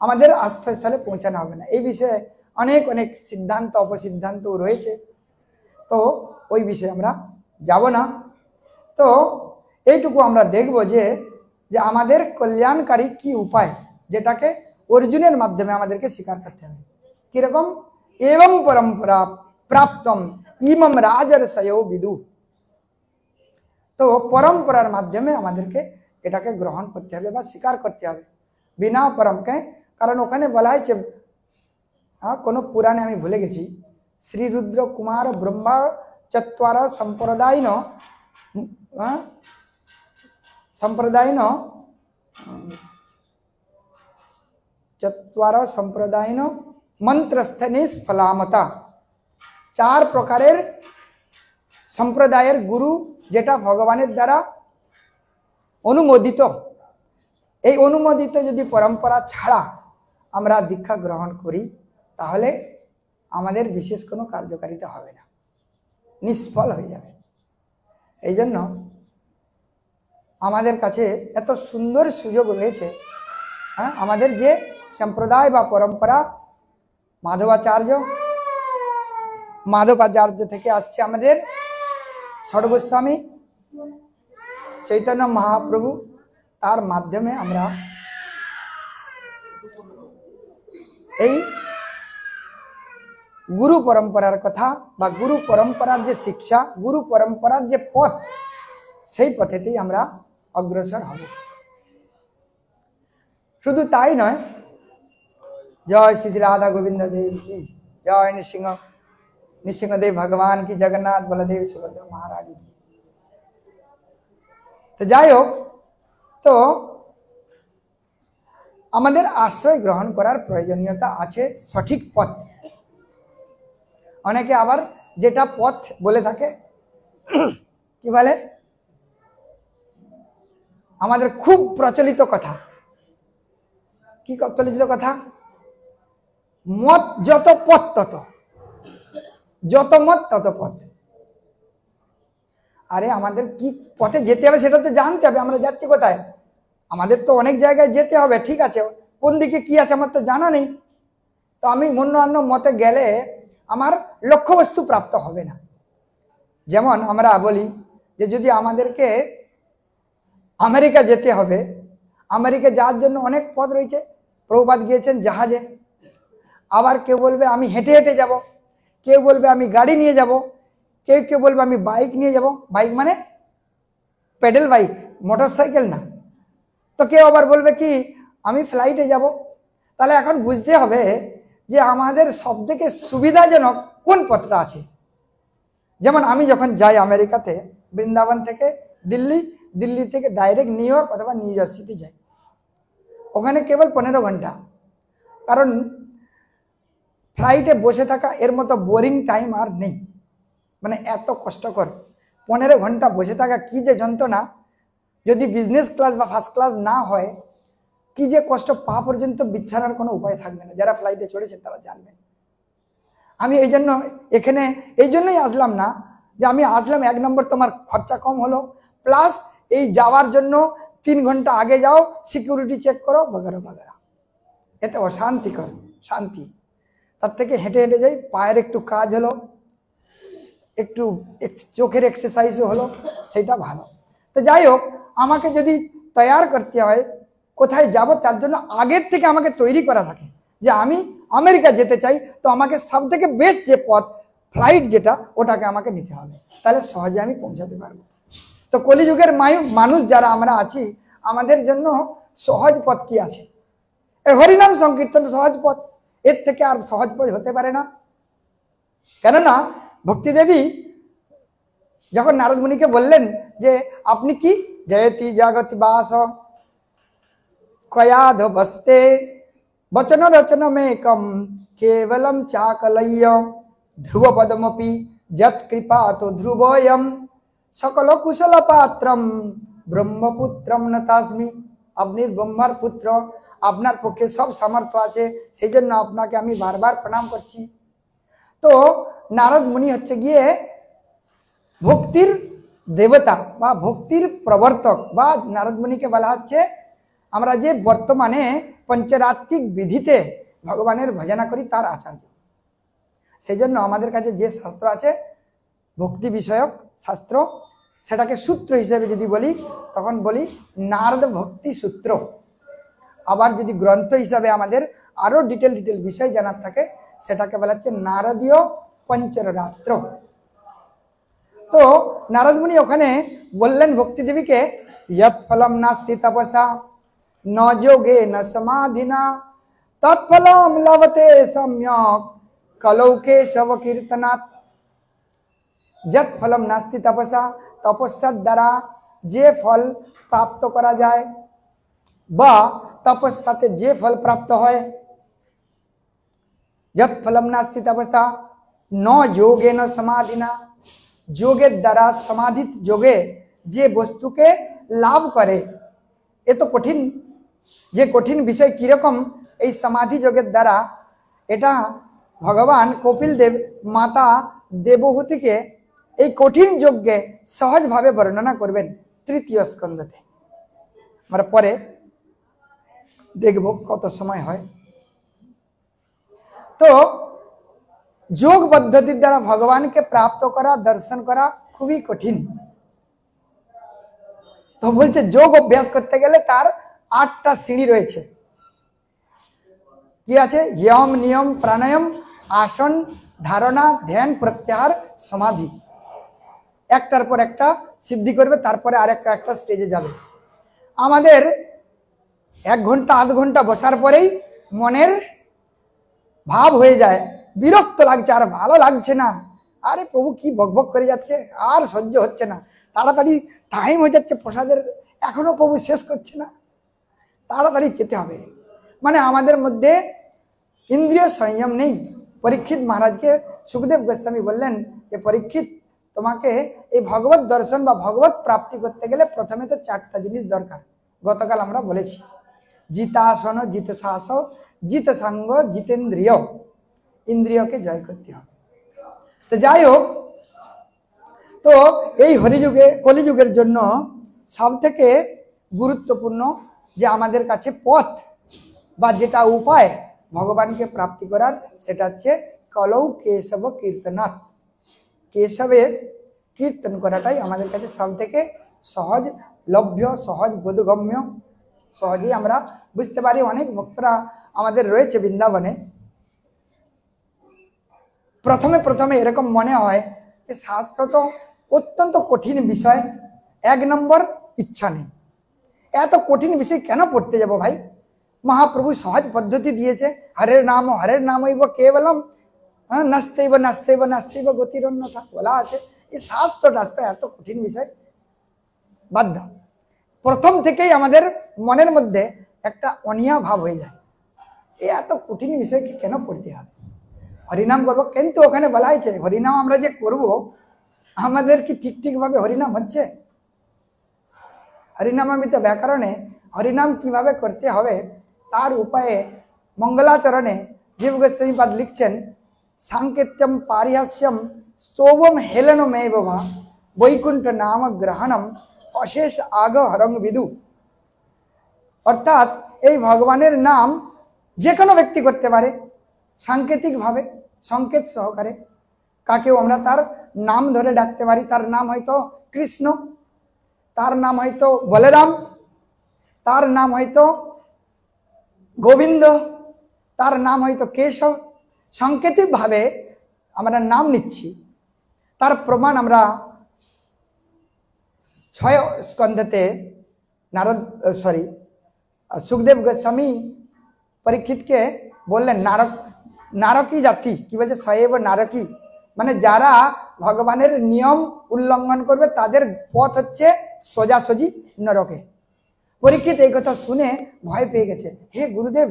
আমাদের আশ্রয়স্থলে পৌঁছানো হবে না। এই বিষয়ে অনেক অনেক সিদ্ধান্ত অপসিদ্ধান্ত রয়েছে, তো ওই বিষয়ে আমরা যাব না। তো এইটুকু আমরা দেখব যে আমাদের কল্যাণকারী কি উপায়, যেটাকে অর্জুনের মাধ্যমে আমাদেরকে স্বীকার করতে হবে। কিরকম, এবং পরম্পরা প্রাপ্তম ইমম রাজর্ষয় বিদু। তো পরম্পরার মাধ্যমে আমাদেরকে এটাকে গ্রহণ করতে হবে বা স্বীকার করতে হবে, বিনা পরমকে। কারণ ওখানে বলা হয়েছে, কোনো পুরাণে আমি ভুলে গেছি, শ্রী রুদ্র কুমার ব্রহ্মা চত্বার সম্প্রদায়ন মন্ত্রস্থ নিষ্ফলামতা चार प्रकारेर सम्प्रदायेर गुरु जेटा भगवानेर द्वारा अनुमोदित এই অনুমোদিত যদি परम्परा ছাড়া আমরা দীক্ষা গ্রহণ করি তাহলে আমাদের বিশেষ কোনো কার্যকারিতা হবে না, নিষ্ফল হয়ে যাবে। এই জন্য আমাদের কাছে এত সুন্দর সুযোগ রয়েছে। হ্যাঁ, আমাদের যে সম্প্রদায় বা পরম্পরা মাধবাচার্য থেকে আসছে, আমাদের ষড় গোস্বামী চৈতন্য মহাপ্রভু, তার মাধ্যমে আমরা এই गुरु परम्परार कथा बा गुरु परम्परार जे शिक्षा, गुरु परम्परार जे पथ, सेई पथेतेई आमरा अग्रसर हब। शुधु ताई नय, जय श्री राधा गोविंद देव की जय, नृसिंहदेव भगवान की, जगन्नाथ बलदेव सुभद्रा महारानी की। तो যাই হোক, तो आमादेर आश्रय ग्रहण करार प्रयोजनीयता आछे सठिक पथ। अनेके आबार जेटा पथ बोले थाके कि बोले आमादेर खूब प्रचलित कथा, कि प्रचलित कथा, मत जत पथ तत, जत मत तत पथ। अरे आमादेर की पथे जेते होबे सेटा तो जानते होबे, आमरा जाচ্ছি কোথায়, আমাদের তো অনেক জায়গায় যেতে হবে, ঠিক আছে, কোন দিকে কি আছে আমার তো জানা নেই, তো আমি অন্য মতে গেলে আমার লক্ষ্যবস্তু প্রাপ্ত হবে না। যেমন আমরা বলি যে যদি আমাদেরকে আমেরিকা যেতে হবে, আমেরিকা যাওয়ার জন্য অনেক পথ রয়েছে। প্রভুপাদ গিয়েছেন জাহাজে, আবার কেউ বলবে আমি হেঁটে হেঁটে যাব, কেউ বলবে আমি গাড়ি নিয়ে যাব, কেউ বলবে আমি বাইক নিয়ে যাব। বাইক মানে পেডেল বাইক, মোটরসাইকেল না। তো কেউ আবার বলবে কি আমি ফ্লাইটে যাব। তাহলে এখন বুঝতে হবে যে আমাদের সবথেকে সুবিধাজনক কোন পথটা আছে। যেমন আমি যখন যাই আমেরিকাতে, বৃন্দাবন থেকে দিল্লি, দিল্লি থেকে ডাইরেক্ট নিউ ইয়র্ক অথবা নিউ জার্সিতে যাই, ওখানে কেবল 15 ঘন্টা। কারণ ফ্লাইটে বসে থাকা এর মতো বোরিং টাইম আর নেই, মানে এত কষ্টকর 15 ঘন্টা বসে থাকা, কি যে যন্ত্রণা। যদি বিজনেস ক্লাস বা ফার্স্ট ক্লাস না হয়, কি যে কষ্ট, পা পর্যন্ত বিছানার কোনো উপায় থাকবে না। যারা ফ্লাইটে চড়েছেন তারা জানবেন। আমি এই জন্য এখানে এই জন্যই আসলাম না যে আমি আসলাম 1 নম্বর তোমার খরচা কম হলো, প্লাস এই যাওয়ার জন্য 3 ঘন্টা আগে যাও, সিকিউরিটি চেক করো, বগেরা বগেরা, এতে অশান্তিকর শান্তি। তার থেকে হেঁটে হেঁটে যাই, পায়ের একটু কাজ হলো, একটু চোখের এক্সারসাইজও হলো, সেটা ভালো। তো যাই হোক, আমাকে যদি তৈরি করতে হয় কোথায় যাব, তার জন্য আগের থেকে আমাকে তৈরি করা থাকে যে আমি আমেরিকা যেতে চাই, তো আমাকে সবথেকে বেস্ট যে পথ ফ্লাইট যেটা, ওটাকে আমাকে নিতে হবে, তাহলে সহজে আমি পৌঁছাতে পারবো। তো কলিযুগের মানুষ যারা আমরা আছি, আমাদের জন্য সহজ পথ কি আছে? এই হরিনাম সংকীর্তন সহজ পথ, এর থেকে আর সহজ পথ হতে পারে না। কেননা ভক্তি দেবী যখন নারদ মুনিকে বললেন যে আপনি কি জয়তি জগতি বাস কয়াধ বস্তে বচন রচনমেকম কেবলম চাকলয়্য ধ্রুব পদমপি যৎ কৃপা তো ধ্রুবয়ম সকল কুশল পাত্রম ব্রহ্মপুত্রম নতাস্মি। আপনি ব্রহ্মার পুত্র, আপনার পক্ষে সব সামর্থ্য আছে, সেই জন্য আপনাকে আমি বারবার প্রণাম করছি। তো নারদ মুনি হচ্ছে গিয়ে ভক্তির দেবতা বা ভক্তির প্রবর্তক, বা নারদ মুনিকে বলা হচ্ছে আমরা যে বর্তমানে পঞ্চরাত্রিক বিধিতে ভগবানের ভজনা করি তার আচার্য। সেই জন্য আমাদের কাছে যে শাস্ত্র আছে ভক্তি বিষয়ক শাস্ত্র, সেটাকে সূত্র হিসেবে যদি বলি তখন বলি নারদ ভক্তি সূত্র। আবার যদি গ্রন্থ হিসাবে আমাদের আরো ডিটেল বিষয় জানার থাকে, সেটাকে বলা হচ্ছে নারদীয় পঞ্চরাত্র। তো নারদ মুনি ওখানে বললেন ভক্তি দেবীকে, यत् फलम नास्ति तपसा न योगे न समाधिना तत्फलम लभते सम्यक कलौ केशव कीर्तनात्। यत् फलम नास्ति तपसा, तपस्यार द्वारा जे फल प्राप्त करा जाए बा तपस्याते जे फल प्राप्त হয়, यत् फलम नास्ति तपसा ন যোগেন সমাধিনা, যোগের দ্বারা সমাধিত যোগে যে বস্তুকে লাভ করে। এ তো কঠিন, যে কঠিন বিষয় কিরকম এই সমাধি যোগের দ্বারা, এটা ভগবান কপিল দেব মাতা দেবহূতিকে এই কঠিন যজ্ঞে সহজভাবে বর্ণনা করবেন তৃতীয় স্কন্ধতে। আমরা পরে দেখব কত সময় হয়। তো যোগ পদ্ধতির দ্বারা ভগবানকে প্রাপ্ত করা, দর্শন করা খুবই কঠিন। তো বলছে যোগ অভ্যাস করতে গেলে তার 8টা সিঁড়ি রয়েছে। কি আছে? ইয়ম, নিয়ম, প্রাণায়াম, আসন, ধারণা, ধ্যান, প্রত্যাহার, সমাধি। একটার পর একটা সিদ্ধি করবে, তারপরে আরেকটা স্টেজে যাবে। আমাদের 1 ঘন্টা 1/2 ঘন্টা বসার পরেই মনের ভাব হয়ে যায়, বিরক্ত লাগছে, আর ভালো লাগছে না। আরে প্রভু কি বকবক করে যাচ্ছে, আর সহ্য হচ্ছে না, তাড়াতাড়ি টাইম হয়ে যাচ্ছে প্রসাদের, এখনো প্রভু শেষ করছে না, তাড়াতাড়ি যেতে হবে। মানে আমাদের মধ্যে ইন্দ্রিয় সংযম নেই। পরীক্ষিত মহারাজকে সুখদেব গোস্বামী বললেন যে পরীক্ষিত, তোমাকে এই ভগবত দর্শন বা ভগবত প্রাপ্তি করতে গেলে প্রথমে তো 4টা জিনিস দরকার। গতকাল আমরা বলেছি, জিতাসন, জিত সাহস, জিত সাঙ্গ, জিতেন্দ্রিয়। ইন্দ্রিয়কে জয় করতে হবে। তো যাই হোক, তো এই হরিযুগে, কলিযুগের জন্য সব থেকে গুরুত্বপূর্ণ যে আমাদের কাছে পথ বা যেটা উপায় ভগবানকে প্রাপ্তি করার, সেটা হচ্ছে কলৌ কেশব কীর্তনাথ। কেশবের কীর্তন করাটাই আমাদের কাছে সব থেকে সহজ লভ্য, সহজ বোধগম্য, সহজেই আমরা বুঝতে পারি। অনেক ভক্তরা আমাদের রয়েছে বৃন্দাবনে। প্রথমে এরকম মনে হয় যে শাস্ত্র তো অত্যন্ত কঠিন বিষয়, 1 নম্বর ইচ্ছা নেই, এত কঠিন বিষয় কেন পড়তে যাব ভাই? মহাপ্রভু সহজ পদ্ধতি দিয়েছে, হরের নামৈব কেবলম নাস্তেইব নাস্তেইব নাস্তেইব গতিরন্যথা বলা আছে। এই শাস্ত্রটা এত কঠিন বিষয়, বাধ্য প্রথম থেকেই আমাদের মনের মধ্যে একটা অনীহা ভাব হয়ে যায়, এই এত কঠিন বিষয়কে কেন পড়তে হবে? হরিনাম করবো, কিন্তু ওখানে বলা হয়েছে হরিনাম আমরা যে করব, আমাদের কি ঠিকভাবে হরিনাম হচ্ছে? হরিনামামৃত ব্যাকরণে হরিনাম কিভাবে করতে হবে তার উপায়ে মঙ্গলাচরণে জীব গোস্বামীপাদ লিখছেন, সাংকেত্যম পারিহাস্যম স্তোভম হেলনমেব বা বৈকুণ্ঠ নাম গ্রহণম অশেষ আগ হরং বিদু। অর্থাৎ এই ভগবানের নাম যে কোনো ব্যক্তি করতে পারে সাংকেতিকভাবে, সংকেত সহকারে। কাকেও আমরা তার নাম ধরে ডাকতে পারি, তার নাম হয়তো কৃষ্ণ, তার নাম হয়তো বলরাম, তার নাম হয়তো গোবিন্দ, তার নাম হয়তো কেশব। সাংকেতিকভাবে আমরা নাম নিচ্ছি, তার প্রমাণ আমরা 6 স্কন্ধতে সুখদেব গোস্বামী পরীক্ষিতকে বললেন, নারকী জাতি, কি বলছে, সয়েব নারকী, মানে যারা ভগবানের নিয়ম উল্লঙ্ঘন করবে তাদের পথ হচ্ছে সোজাসুজি নরকে। পরীক্ষিত এই কথা শুনে ভয় পেয়ে গেছে, হে গুরুদেব,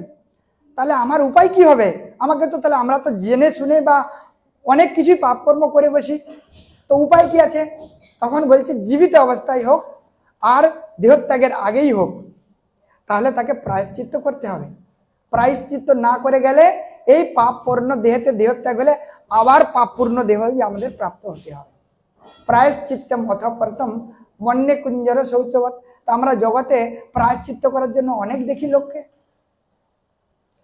তাহলে আমার উপায় কি হবে? আমাকে তো তাহলে, আমরা তো জেনে শুনে বা অনেক কিছুই পাপকর্ম করে বসি, তো উপায় কি আছে? তখন বলছে জীবিত অবস্থায় হোক আর দেহত্যাগের আগেই হোক, তাহলে তাকে প্রায়শ্চিত্ত করতে হবে। প্রায়শ্চিত্ত না করে গেলে এই পাপপূর্ণ দেহেতে দেহত্যাগ হলে আবার পাপপূর্ণ দেহই আমাদের প্রাপ্ত হতে হবে। প্রায়শ্চিত্তম অথপ্রতম মন্যে কুঞ্জর শৌচবৎ। তা আমরা জগতে প্রায়শ্চিত্ত করার জন্য অনেক দেখি লোককে,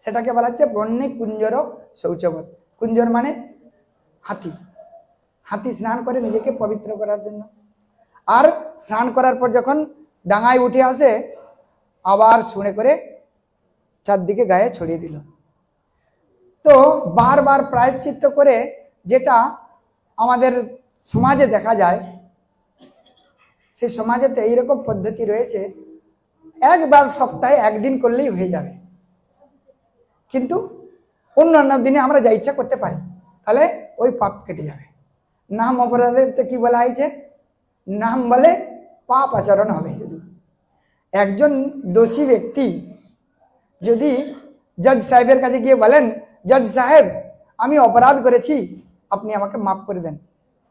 সেটাকে বলা হচ্ছে বন্যে কুঞ্জর শৌচবৎ। কুঞ্জর মানে হাতি, হাতি স্নান করে নিজেকে পবিত্র করার জন্য, আর স্নান করার পর যখন ডাঙায় উঠে আসে আবার শুনে করে চারদিকে গায়ে ছড়িয়ে দিল। তো বারবার প্রায়শ্চিত্ত করে যেটা আমাদের সমাজে দেখা যায়, সেই সমাজেতে এইরকম পদ্ধতি রয়েছে, একবার সপ্তাহে 1 দিন করলেই হয়ে যাবে, কিন্তু অন্যান্য দিনে আমরা যা ইচ্ছা করতে পারি, তাহলে ওই পাপ কেটে যাবে। নাম অপরাধের তো কি বলা হয়েছে, নাম বলে পাপ আচরণ হবে। যদি একজন দোষী ব্যক্তি যদি জজ সাহেবের কাছে গিয়ে বলেন, জজ সাহেব আমি অপরাধ করেছি, আপনি আমাকে মাফ করে দেন,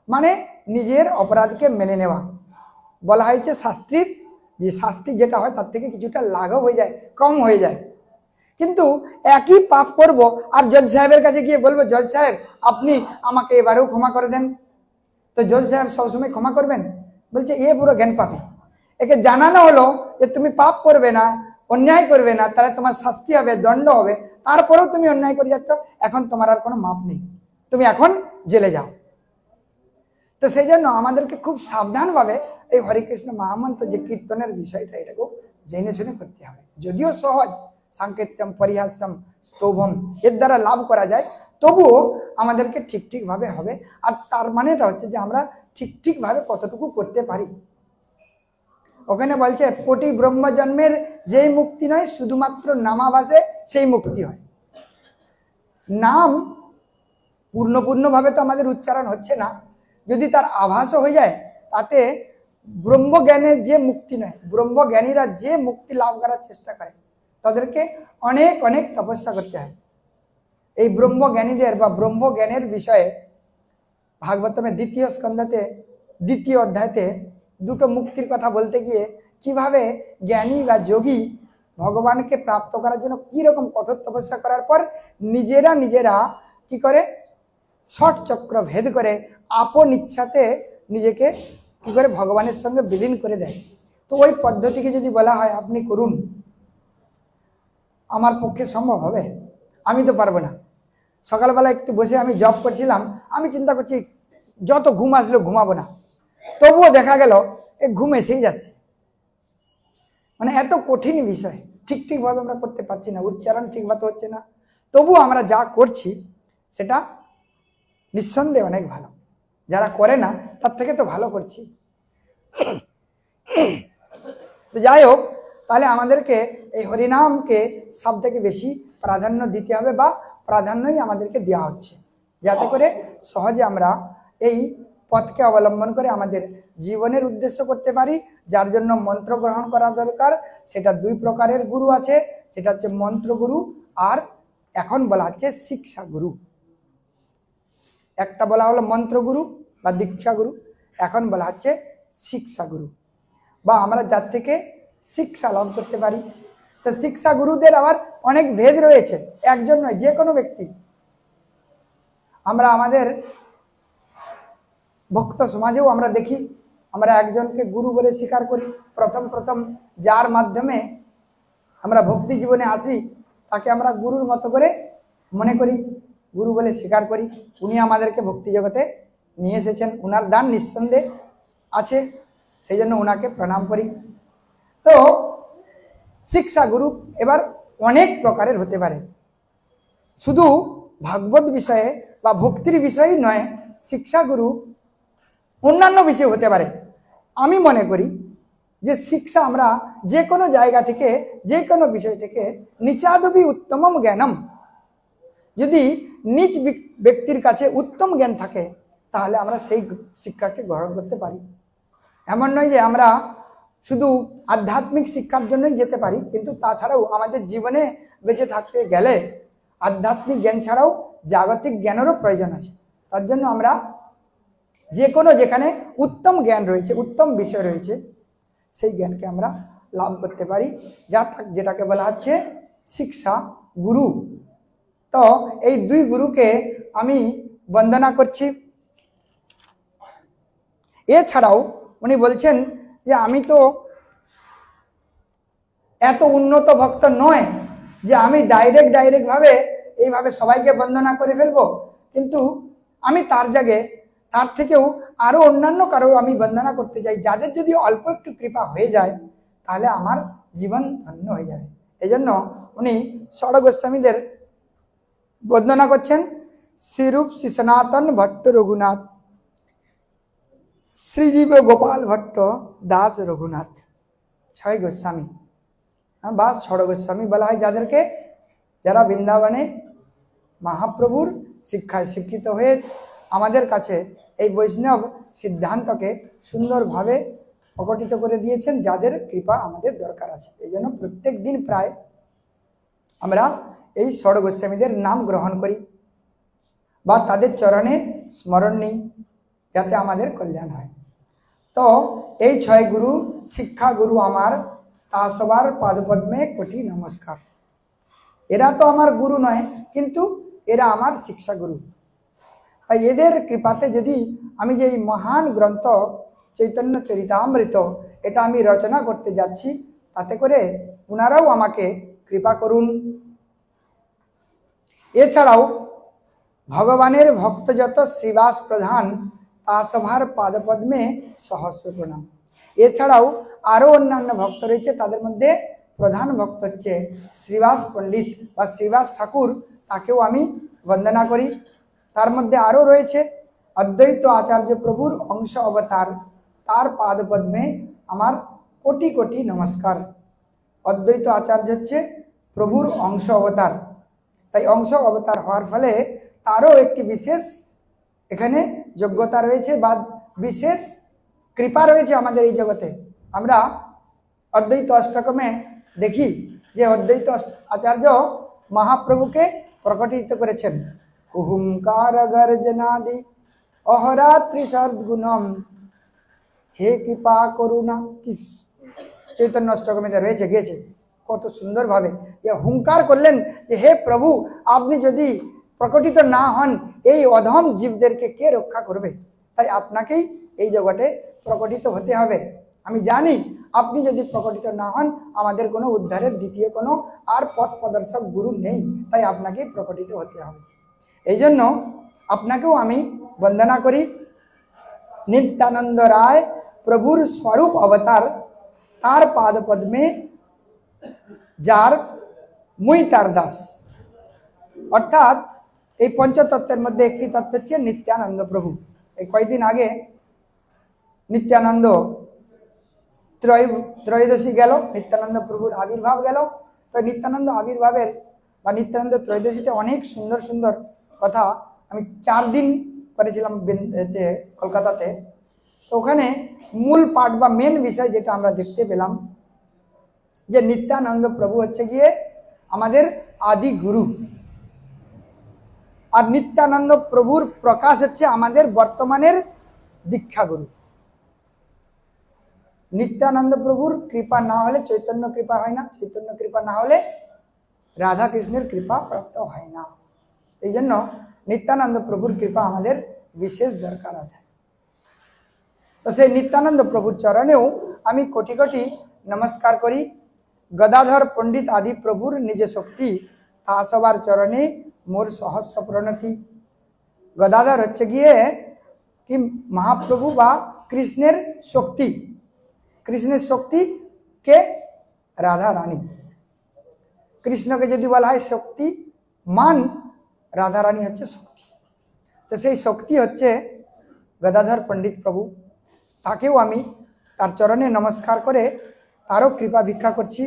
মানে নিজের অপরাধকে মেনে নেওয়া। বলা হয়েছে শাস্ত্রীর যে শাস্তি যেটা হয় তার থেকে কিছুটা লাঘব হয়ে যায়, কম হয়ে যায়। কিন্তু একই পাপ করব আর জজ সাহেবের কাছে গিয়ে বলবো, জজ সাহেব আপনি আমাকে এবারেও ক্ষমা করে দেন, তো জজ সাহেব সবসময় ক্ষমা করবেন? বলছে এ পুরো জ্ঞান পাপী। একে জানানো হলো যে তুমি পাপ করবে না, অন্যায় করবে না, তাহলে তোমার শাস্তি হবে, দণ্ড হবে, তারপরেও তুমি অন্যায় করে যাচ্ছ, এখন তোমার আর কোনো মাপ নেই, তুমি এখন জেলে যাও। তো সেই জন্য আমাদেরকে খুব সাবধানভাবে এই হরিকৃষ্ণ মহামন্ত্র যে কীর্তনের বিষয়টা, এটাকেও জেনে শুনে করতে হবে। যদিও সহজ, সাংকেত্যম পরিহাস্যম স্তোভম এর দ্বারা লাভ করা যায়, তবুও আমাদেরকে ঠিকভাবে হবে। আর তার মানেটা হচ্ছে যে আমরা ঠিকভাবে কতটুকু করতে পারি। ওখানে বলছে কোটি ব্রহ্মজন্মের যেই মুক্তি নয়, শুধুমাত্র নামাভাসে সেই মুক্তি হয়। নাম পূর্ণভাবে তো আমাদের উচ্চারণ হচ্ছে না, যদি তার আভাসও হয়ে যায়, তাতে ব্রহ্মজ্ঞানের যে মুক্তি নয়, ব্রহ্মজ্ঞানীরা যে মুক্তি লাভ করার চেষ্টা করে তাদেরকে অনেক অনেক তপস্যা করতে হয়। এই ব্রহ্মজ্ঞানীদের বা ব্রহ্মজ্ঞানের বিষয়ে ভাগবতমের দ্বিতীয় স্কন্ধতে দ্বিতীয় অধ্যায়তে দুটো মুক্তির কথা বলতে গিয়ে কিভাবে জ্ঞানী বা যোগী ভগবানকে প্রাপ্ত করার জন্য কীরকম কঠোর তপস্যা করার পর নিজেরা কি করে ষট চক্র ভেদ করে আপন ইচ্ছাতে নিজেকে কি করে ভগবানের সঙ্গে বিলীন করে দেয়। তো ওই পদ্ধতিকে যদি বলা হয় আপনি করুন, আমার পক্ষে সম্ভব হবে? আমি তো পারবো না। সকালবেলা একটু বসে আমি জব করছিলাম, আমি চিন্তা করছি যত ঘুম আসলো ঘুমাবো না, তবুও দেখা গেল এই ঘুম এসেই যাচ্ছে। মানে এত কঠিন বিষয়, ঠিকভাবে আমরা করতে পারছি না, উচ্চারণ ঠিকভাবে হচ্ছে না, তবুও আমরা যা করছি সেটা নিঃসন্দেহে অনেক ভালো। যারা করে না তার থেকে তো ভালো করছি। তো যাই হোক, তাহলে আমাদেরকে এই হরিনামকে সব থেকে বেশি প্রাধান্য দিতে হবে, বা প্রাধান্যই আমাদেরকে দেওয়া হচ্ছে, যাতে করে সহজে আমরা এই পথকে অবলম্বন করে আমাদের জীবনের উদ্দেশ্য করতে পারি। যার জন্য মন্ত্র গ্রহণ করা দরকার। সেটা দুই প্রকারের গুরু আছে, সেটা হচ্ছে মন্ত্রগুরু আর এখন বলা হচ্ছে শিক্ষা গুরু। একটা বলা হলো মন্ত্রগুরু বা দীক্ষা গুরু, এখন বলা হচ্ছে শিক্ষা গুরু, বা আমরা যার থেকে শিক্ষা লাভ করতে পারি। তো শিক্ষা গুরুদের আবার অনেক ভেদ রয়েছে, একজন নয়, যে কোনো ব্যক্তি। আমরা আমাদের ভক্ত সমাজেও আমরা দেখি, আমরা একজনকে গুরু বলে স্বীকার করি। প্রথম যার মাধ্যমে আমরা ভক্তি জীবনে আসি তাকে আমরা গুরুর মতো করে মনে করি, গুরু বলে স্বীকার করি। উনি আমাদেরকে ভক্তি জগতে নিয়ে এসেছেন, উনার দান নিঃসন্দেহে আছে, সেই জন্য ওনাকে প্রণাম করি। তো শিক্ষা গুরু এবার অনেক প্রকারের হতে পারে, শুধু ভাগবত বিষয়ে বা ভক্তির বিষয়ই নয়, শিক্ষা গুরু অন্যান্য বিষয় হতে পারে। আমি মনে করি যে শিক্ষা আমরা যে কোনো জায়গা থেকে, যে কোনো বিষয় থেকে নিচাদবি উত্তমম জ্ঞানম, যদি নিজ ব্যক্তির কাছে উত্তম জ্ঞান থাকে তাহলে আমরা সেই শিক্ষাকে গ্রহণ করতে পারি। এমন নয় যে আমরা শুধু আধ্যাত্মিক শিক্ষার জন্যই যেতে পারি, কিন্তু তাছাড়াও আমাদের জীবনে বেঁচে থাকতে গেলে আধ্যাত্মিক জ্ঞান ছাড়াও জাগতিক জ্ঞানেরও প্রয়োজন আছে। তার জন্য আমরা যে কোনো যেখানে উত্তম জ্ঞান রয়েছে, উত্তম বিষয় রয়েছে, সেই জ্ঞানকে আমরা লাভ করতে পারি, যেটাকে বলা হচ্ছে শিক্ষা গুরু। তো এই দুই গুরুকে আমি বন্দনা করছি। এছাড়াও উনি বলছেন যে আমি তো এত উন্নত ভক্ত নয় যে আমি ডাইরেক্টভাবে এইভাবে সবাইকে বন্দনা করে ফেলবো, কিন্তু আমি তার জায়গায় তার থেকেও আরো অন্যান্য কারো আমি বন্দনা করতে চাই, যাদের যদি অল্প একটু কৃপা হয়ে যায় তাহলে আমার জীবন ধন্য হয়ে যাবে। এই জন্য উনি ষড় গোস্বামীদের বন্দনা করছেন। শ্রীরূপ শ্রী সনাতন ভট্ট রঘুনাথ, শ্রীজীব গোপাল ভট্ট দাস রঘুনাথ, 6 গোস্বামী বা ষড় গোস্বামী বলা হয় যাদেরকে, যারা বৃন্দাবনে মহাপ্রভুর শিক্ষায় শিক্ষিত হয়ে আমাদের কাছে এই বৈষ্ণব সিদ্ধান্তকে সুন্দরভাবে প্রকটিত করে দিয়েছেন, যাদের কৃপা আমাদের দরকার আছে। এই জন্য প্রত্যেক দিন প্রায় আমরা এই ষড় গোস্বামীদের নাম গ্রহণ করি বা তাদের চরণে স্মরণ নেই, যাতে আমাদের কল্যাণ হয়। তো এই 6 গুরু শিক্ষা গুরু আমার, তা সবার পাদপদ্মে কোটি নমস্কার। এরা তো আমার গুরু নয়, কিন্তু এরা আমার শিক্ষা গুরু। তাই এদের কৃপাতে যদি আমি যে এই মহান গ্রন্থ চৈতন্য চরিতামৃত এটা আমি রচনা করতে যাচ্ছি, তাতে করে ওনারাও আমাকে কৃপা করুন। এছাড়াও ভগবানের ভক্ত যত শ্রীবাস প্রধান, তা সভার পাদপদ্মে সহস্র প্রণাম। এছাড়াও আরও অন্যান্য ভক্ত রয়েছে, তাদের মধ্যে প্রধান ভক্ত হচ্ছে শ্রীবাস পণ্ডিত বা শ্রীবাস ঠাকুর, তাকেও আমি বন্দনা করি। তার মধ্যে আরও রয়েছে অদ্বৈত আচার্য প্রভুর অংশ অবতার, তার পাদপদ্মে আমার কোটি কোটি নমস্কার। অদ্বৈত আচার্য হচ্ছে প্রভুর অংশ অবতার, তাই অংশ অবতার হওয়ার ফলে তারও একটি বিশেষ এখানে যোগ্যতা রয়েছে বা বিশেষ কৃপা রয়েছে আমাদের এই জগতে। আমরা অদ্বৈত অষ্টকমে দেখি যে অদ্বৈত আচার্য মহাপ্রভুকে প্রকটিত করেছেন। হুঙ্কার গর্জনাদি অহরাত্রি সদ্গুণম, হে কৃপা করুণা, কি চৈতন্য অষ্টকমীতে রয়েছে, গিয়েছে কত সুন্দরভাবে যে হুঙ্কার করলেন যে হে প্রভু, আপনি যদি প্রকটিত না হন এই অধম জীবদেরকে কে রক্ষা করবে? তাই আপনাকেই এই জগতে প্রকটিত হতে হবে। আমি জানি আপনি যদি প্রকটিত না হন আমাদের কোনো উদ্ধারের দ্বিতীয় কোনো আর পথ প্রদর্শক গুরু নেই, তাই আপনাকেই প্রকটিত হতে হবে। এই জন্য আপনাকেও আমি বন্দনা করি। নিত্যানন্দ রায় প্রভুর স্বরূপ অবতার, তার পাদপদ্মে যার মুই তার দাস। অর্থাৎ এই পঞ্চতত্ত্বের মধ্যে একটি তত্ত্ব হচ্ছে নিত্যানন্দ প্রভু। এই কয়েকদিন আগে নিত্যানন্দ ত্রয়োদশী গেল, নিত্যানন্দ প্রভুর আবির্ভাব গেল। তো নিত্যানন্দ আবির্ভাবের বা নিত্যানন্দ ত্রয়োদশীতে অনেক সুন্দর সুন্দর কথা আমি 4 দিন করেছিলাম কলকাতাতে। তো ওখানে মূল পাঠ বা মেন বিষয় যেটা আমরা দেখতে পেলাম যে নিত্যানন্দ প্রভু হচ্ছে গিয়ে আমাদের আদি গুরু, আর নিত্যানন্দ প্রভুর প্রকাশ হচ্ছে আমাদের বর্তমানের দীক্ষা গুরু। নিত্যানন্দ প্রভুর কৃপা না হলে চৈতন্য কৃপা হয় না, চৈতন্য কৃপা না হলে রাধা কৃষ্ণের কৃপা প্রাপ্ত হয় না। এই জন্য নিত্যানন্দ প্রভুর কৃপা আমাদের বিশেষ দরকার আছে। তো সেই নিত্যানন্দ প্রভুর চরণেও আমি কোটি কোটি নমস্কার করি। গদাধর পণ্ডিত আদি প্রভুর নিজ শক্তি, তা সবার চরণে মোর সহস্র প্রণতি। গদাধর হচ্ছে গিয়ে কি মহাপ্রভু বা কৃষ্ণের শক্তি। কৃষ্ণের শক্তি কে? রাধা রানী। কৃষ্ণকে যদি বলা হয় শক্তি মান, রাধা রানী হচ্ছে শক্তি। তো সেই শক্তি হচ্ছে গদাধর পণ্ডিত প্রভু, তাকেও আমি তার চরণে নমস্কার করে তারও কৃপা ভিক্ষা করছি।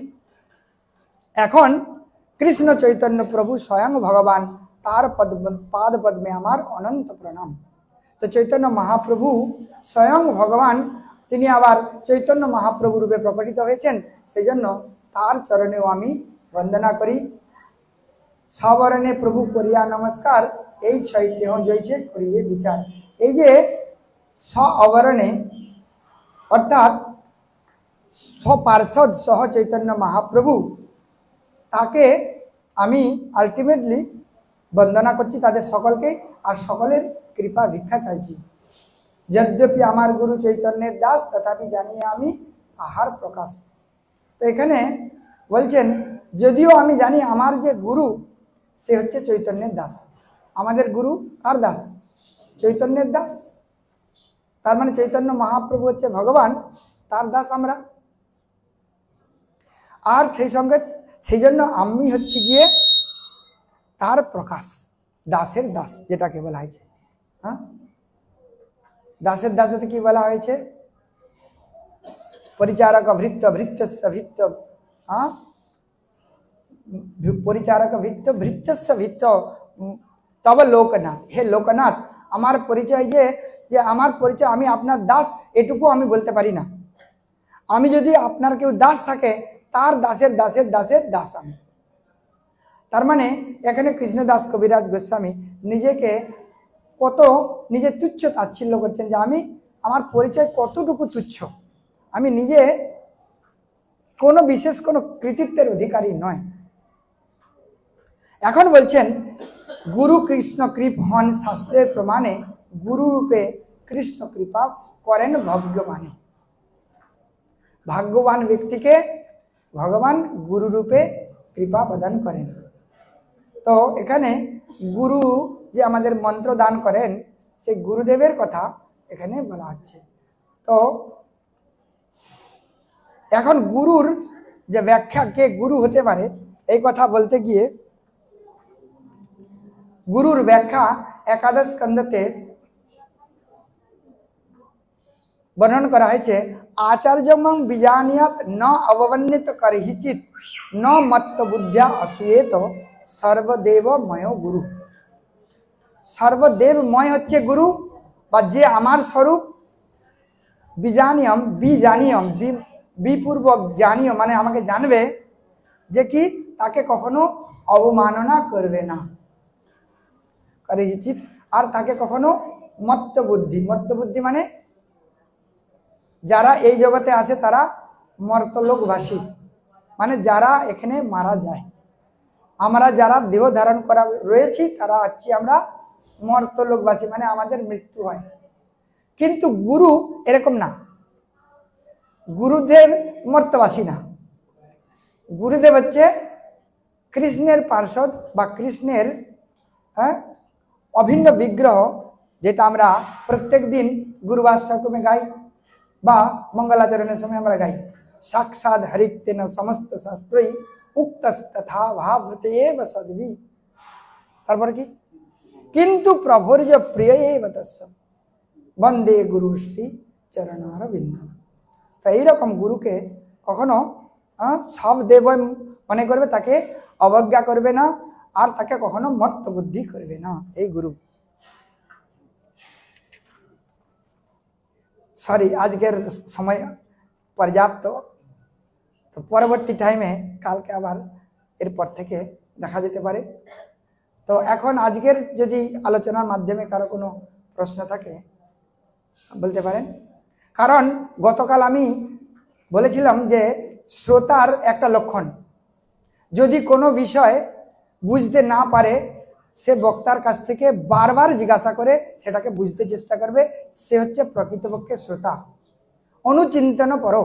এখন কৃষ্ণ চৈতন্য প্রভু স্বয়ং ভগবান, তার পাদ পদ্মে আমার অনন্ত প্রণাম। তো চৈতন্য মহাপ্রভু স্বয়ং ভগবান, তিনি আবার চৈতন্য মহাপ্রভু রূপে প্রকটিত হয়েছেন, সেই জন্য তার চরণেও আমি বন্দনা করি। সবরণে প্রভু করিয়া নমস্কার, এই 6 দেহ জয়ছে করিয়ে বিচার। এই যে স অবরণে অর্থাৎ স্বপার্ষদ সহ চৈতন্য মহাপ্রভু, তাকে আমি আলটিমেটলি বন্দনা করছি, তাদের সকলকে, আর সকলের কৃপা ভিক্ষা চাইছি। যদ্যপি আমার গুরু চৈতন্যের দাস, তথাপি জানিয়ে আমি তাহার প্রকাশ। তো এখানে বলছেন যদিও আমি জানি আমার যে গুরু সে হচ্ছে চৈতন্যের দাস। আমাদের গুরু কার দাস? চৈতন্যের দাস। তার মানে চৈতন্য মহাপ্রভু হচ্ছে ভগবান, তার দাস আমরা। আর সেই সঙ্গে সেই জন্য আমি হচ্ছে গিয়ে তার প্রকাশ, দাসের দাস যেটাকে বলা হয়েছে। হ্যাঁ, দাসের দাসেতে কি বলা হয়েছে? পরিচারক ভৃত্য ভৃত্যস্য ভৃত্য, হ্যাঁ, পরিচারক ভৃত্য ভৃত্যস্য ভৃত্য তবে লোকনাথ। হে লোকনাথ, আমার পরিচয় যে আমার পরিচয় আমি আপনার দাস, এটুকু আমি বলতে পারি না। আমি যদি আপনার কেউ দাস থাকে, তার দাসের দাসের দাসের দাস আমি। তার মানে এখানে কৃষ্ণদাস কবিরাজ গোস্বামী নিজেকে কত নিজে তুচ্ছ তাচ্ছিল্য করছেন যে আমি আমার পরিচয় কতটুকু তুচ্ছ, আমি নিজে কোনো বিশেষ কোনো কৃতিত্বের অধিকারী নয়। এখন বলছেন গুরু কৃষ্ণ কৃপ হন শাস্ত্রের প্রমাণে, গুরু রূপে কৃষ্ণ কৃপা করেন ভগবানে। ভাগ্যবান ব্যক্তিকে ভগবান গুরু রূপে কৃপা প্রদান করেন। তো এখানে গুরু যে আমাদের মন্ত্র দান করেন সেই গুরুদেবের কথা এখানে বলা হচ্ছে। তো এখন গুরুর যে ব্যাখ্যা, কে গুরু হতে পারে এই কথা বলতে গিয়ে গুরুর ব্যাখ্যা একাদশ স্কন্ধতে বর্ণন করা হয়েছে। আচার্যমং বিজানিয়াত ন অববন্নিত করহিচিত ন মত্ত বুদ্ধ্যা অসুয়েত সর্বদেবময় গুরু। সর্বদেবময় হচ্ছে গুরু, বা যে আমার স্বরূপ। বিজানিয়ম, বিজানিয়ম, বিপূর্বক জানিও মানে আমাকে জানবে, যে কি তাকে কখনো অবমাননা করবে না, করহিচিত, আর তাকে কখনো মত্ত বুদ্ধি, মত্ত বুদ্ধি মানে যারা এই জগতে আসে তারা মর্তলোকবাসী, মানে যারা এখানে মারা যায়। আমরা যারা দেহ ধারণ করা রয়েছি তারা হচ্ছি আমরা মর্তলোকবাসী, মানে আমাদের মৃত্যু হয়। কিন্তু গুরু এরকম না, গুরুদেব মর্তবাসী না। গুরুদেব হচ্ছে কৃষ্ণের পার্ষদ বা কৃষ্ণের অভিন্ন বিগ্রহ, যেটা আমরা প্রত্যেক দিন গুরুবাষ্টকমে গাই বা মঙ্গলাচরণের সময় আমরা গাই। সাক্ষাৎ হরিতেন সমস্ত শাস্ত্রই উক্তস্তথা ভাবতে এব সদ্ভি। তারপর কি, কিন্তু প্রভুর যে প্রিয় এব তস্য বন্দে গুরু শ্রী চরণারবিন্দম। তো এইরকম গুরুকে কখনো সব দেব মনে করবে, তাকে অবজ্ঞা করবে না, আর তাকে কখনো মত্ত বুদ্ধি করবে না। এই গুরু। সরি, আজকের সময় পর্যাপ্ত, তো পরবর্তী টাইমে কালকে আবার এরপর থেকে দেখা যেতে পারে। তো এখন আজকের যদি আলোচনার মাধ্যমে কারো কোনো প্রশ্ন থাকে বলতে পারেন। কারণ গতকাল আমি বলেছিলাম যে শ্রোতার একটা লক্ষণ, যদি কোনো বিষয় বুঝতে না পারে সে বক্তার কাছ থেকে বারবার জিজ্ঞাসা করে সেটাকে বুঝতে চেষ্টা করবে, সে হচ্ছে প্রকৃতপক্ষে শ্রোতা। অনুচিন্তন পরো।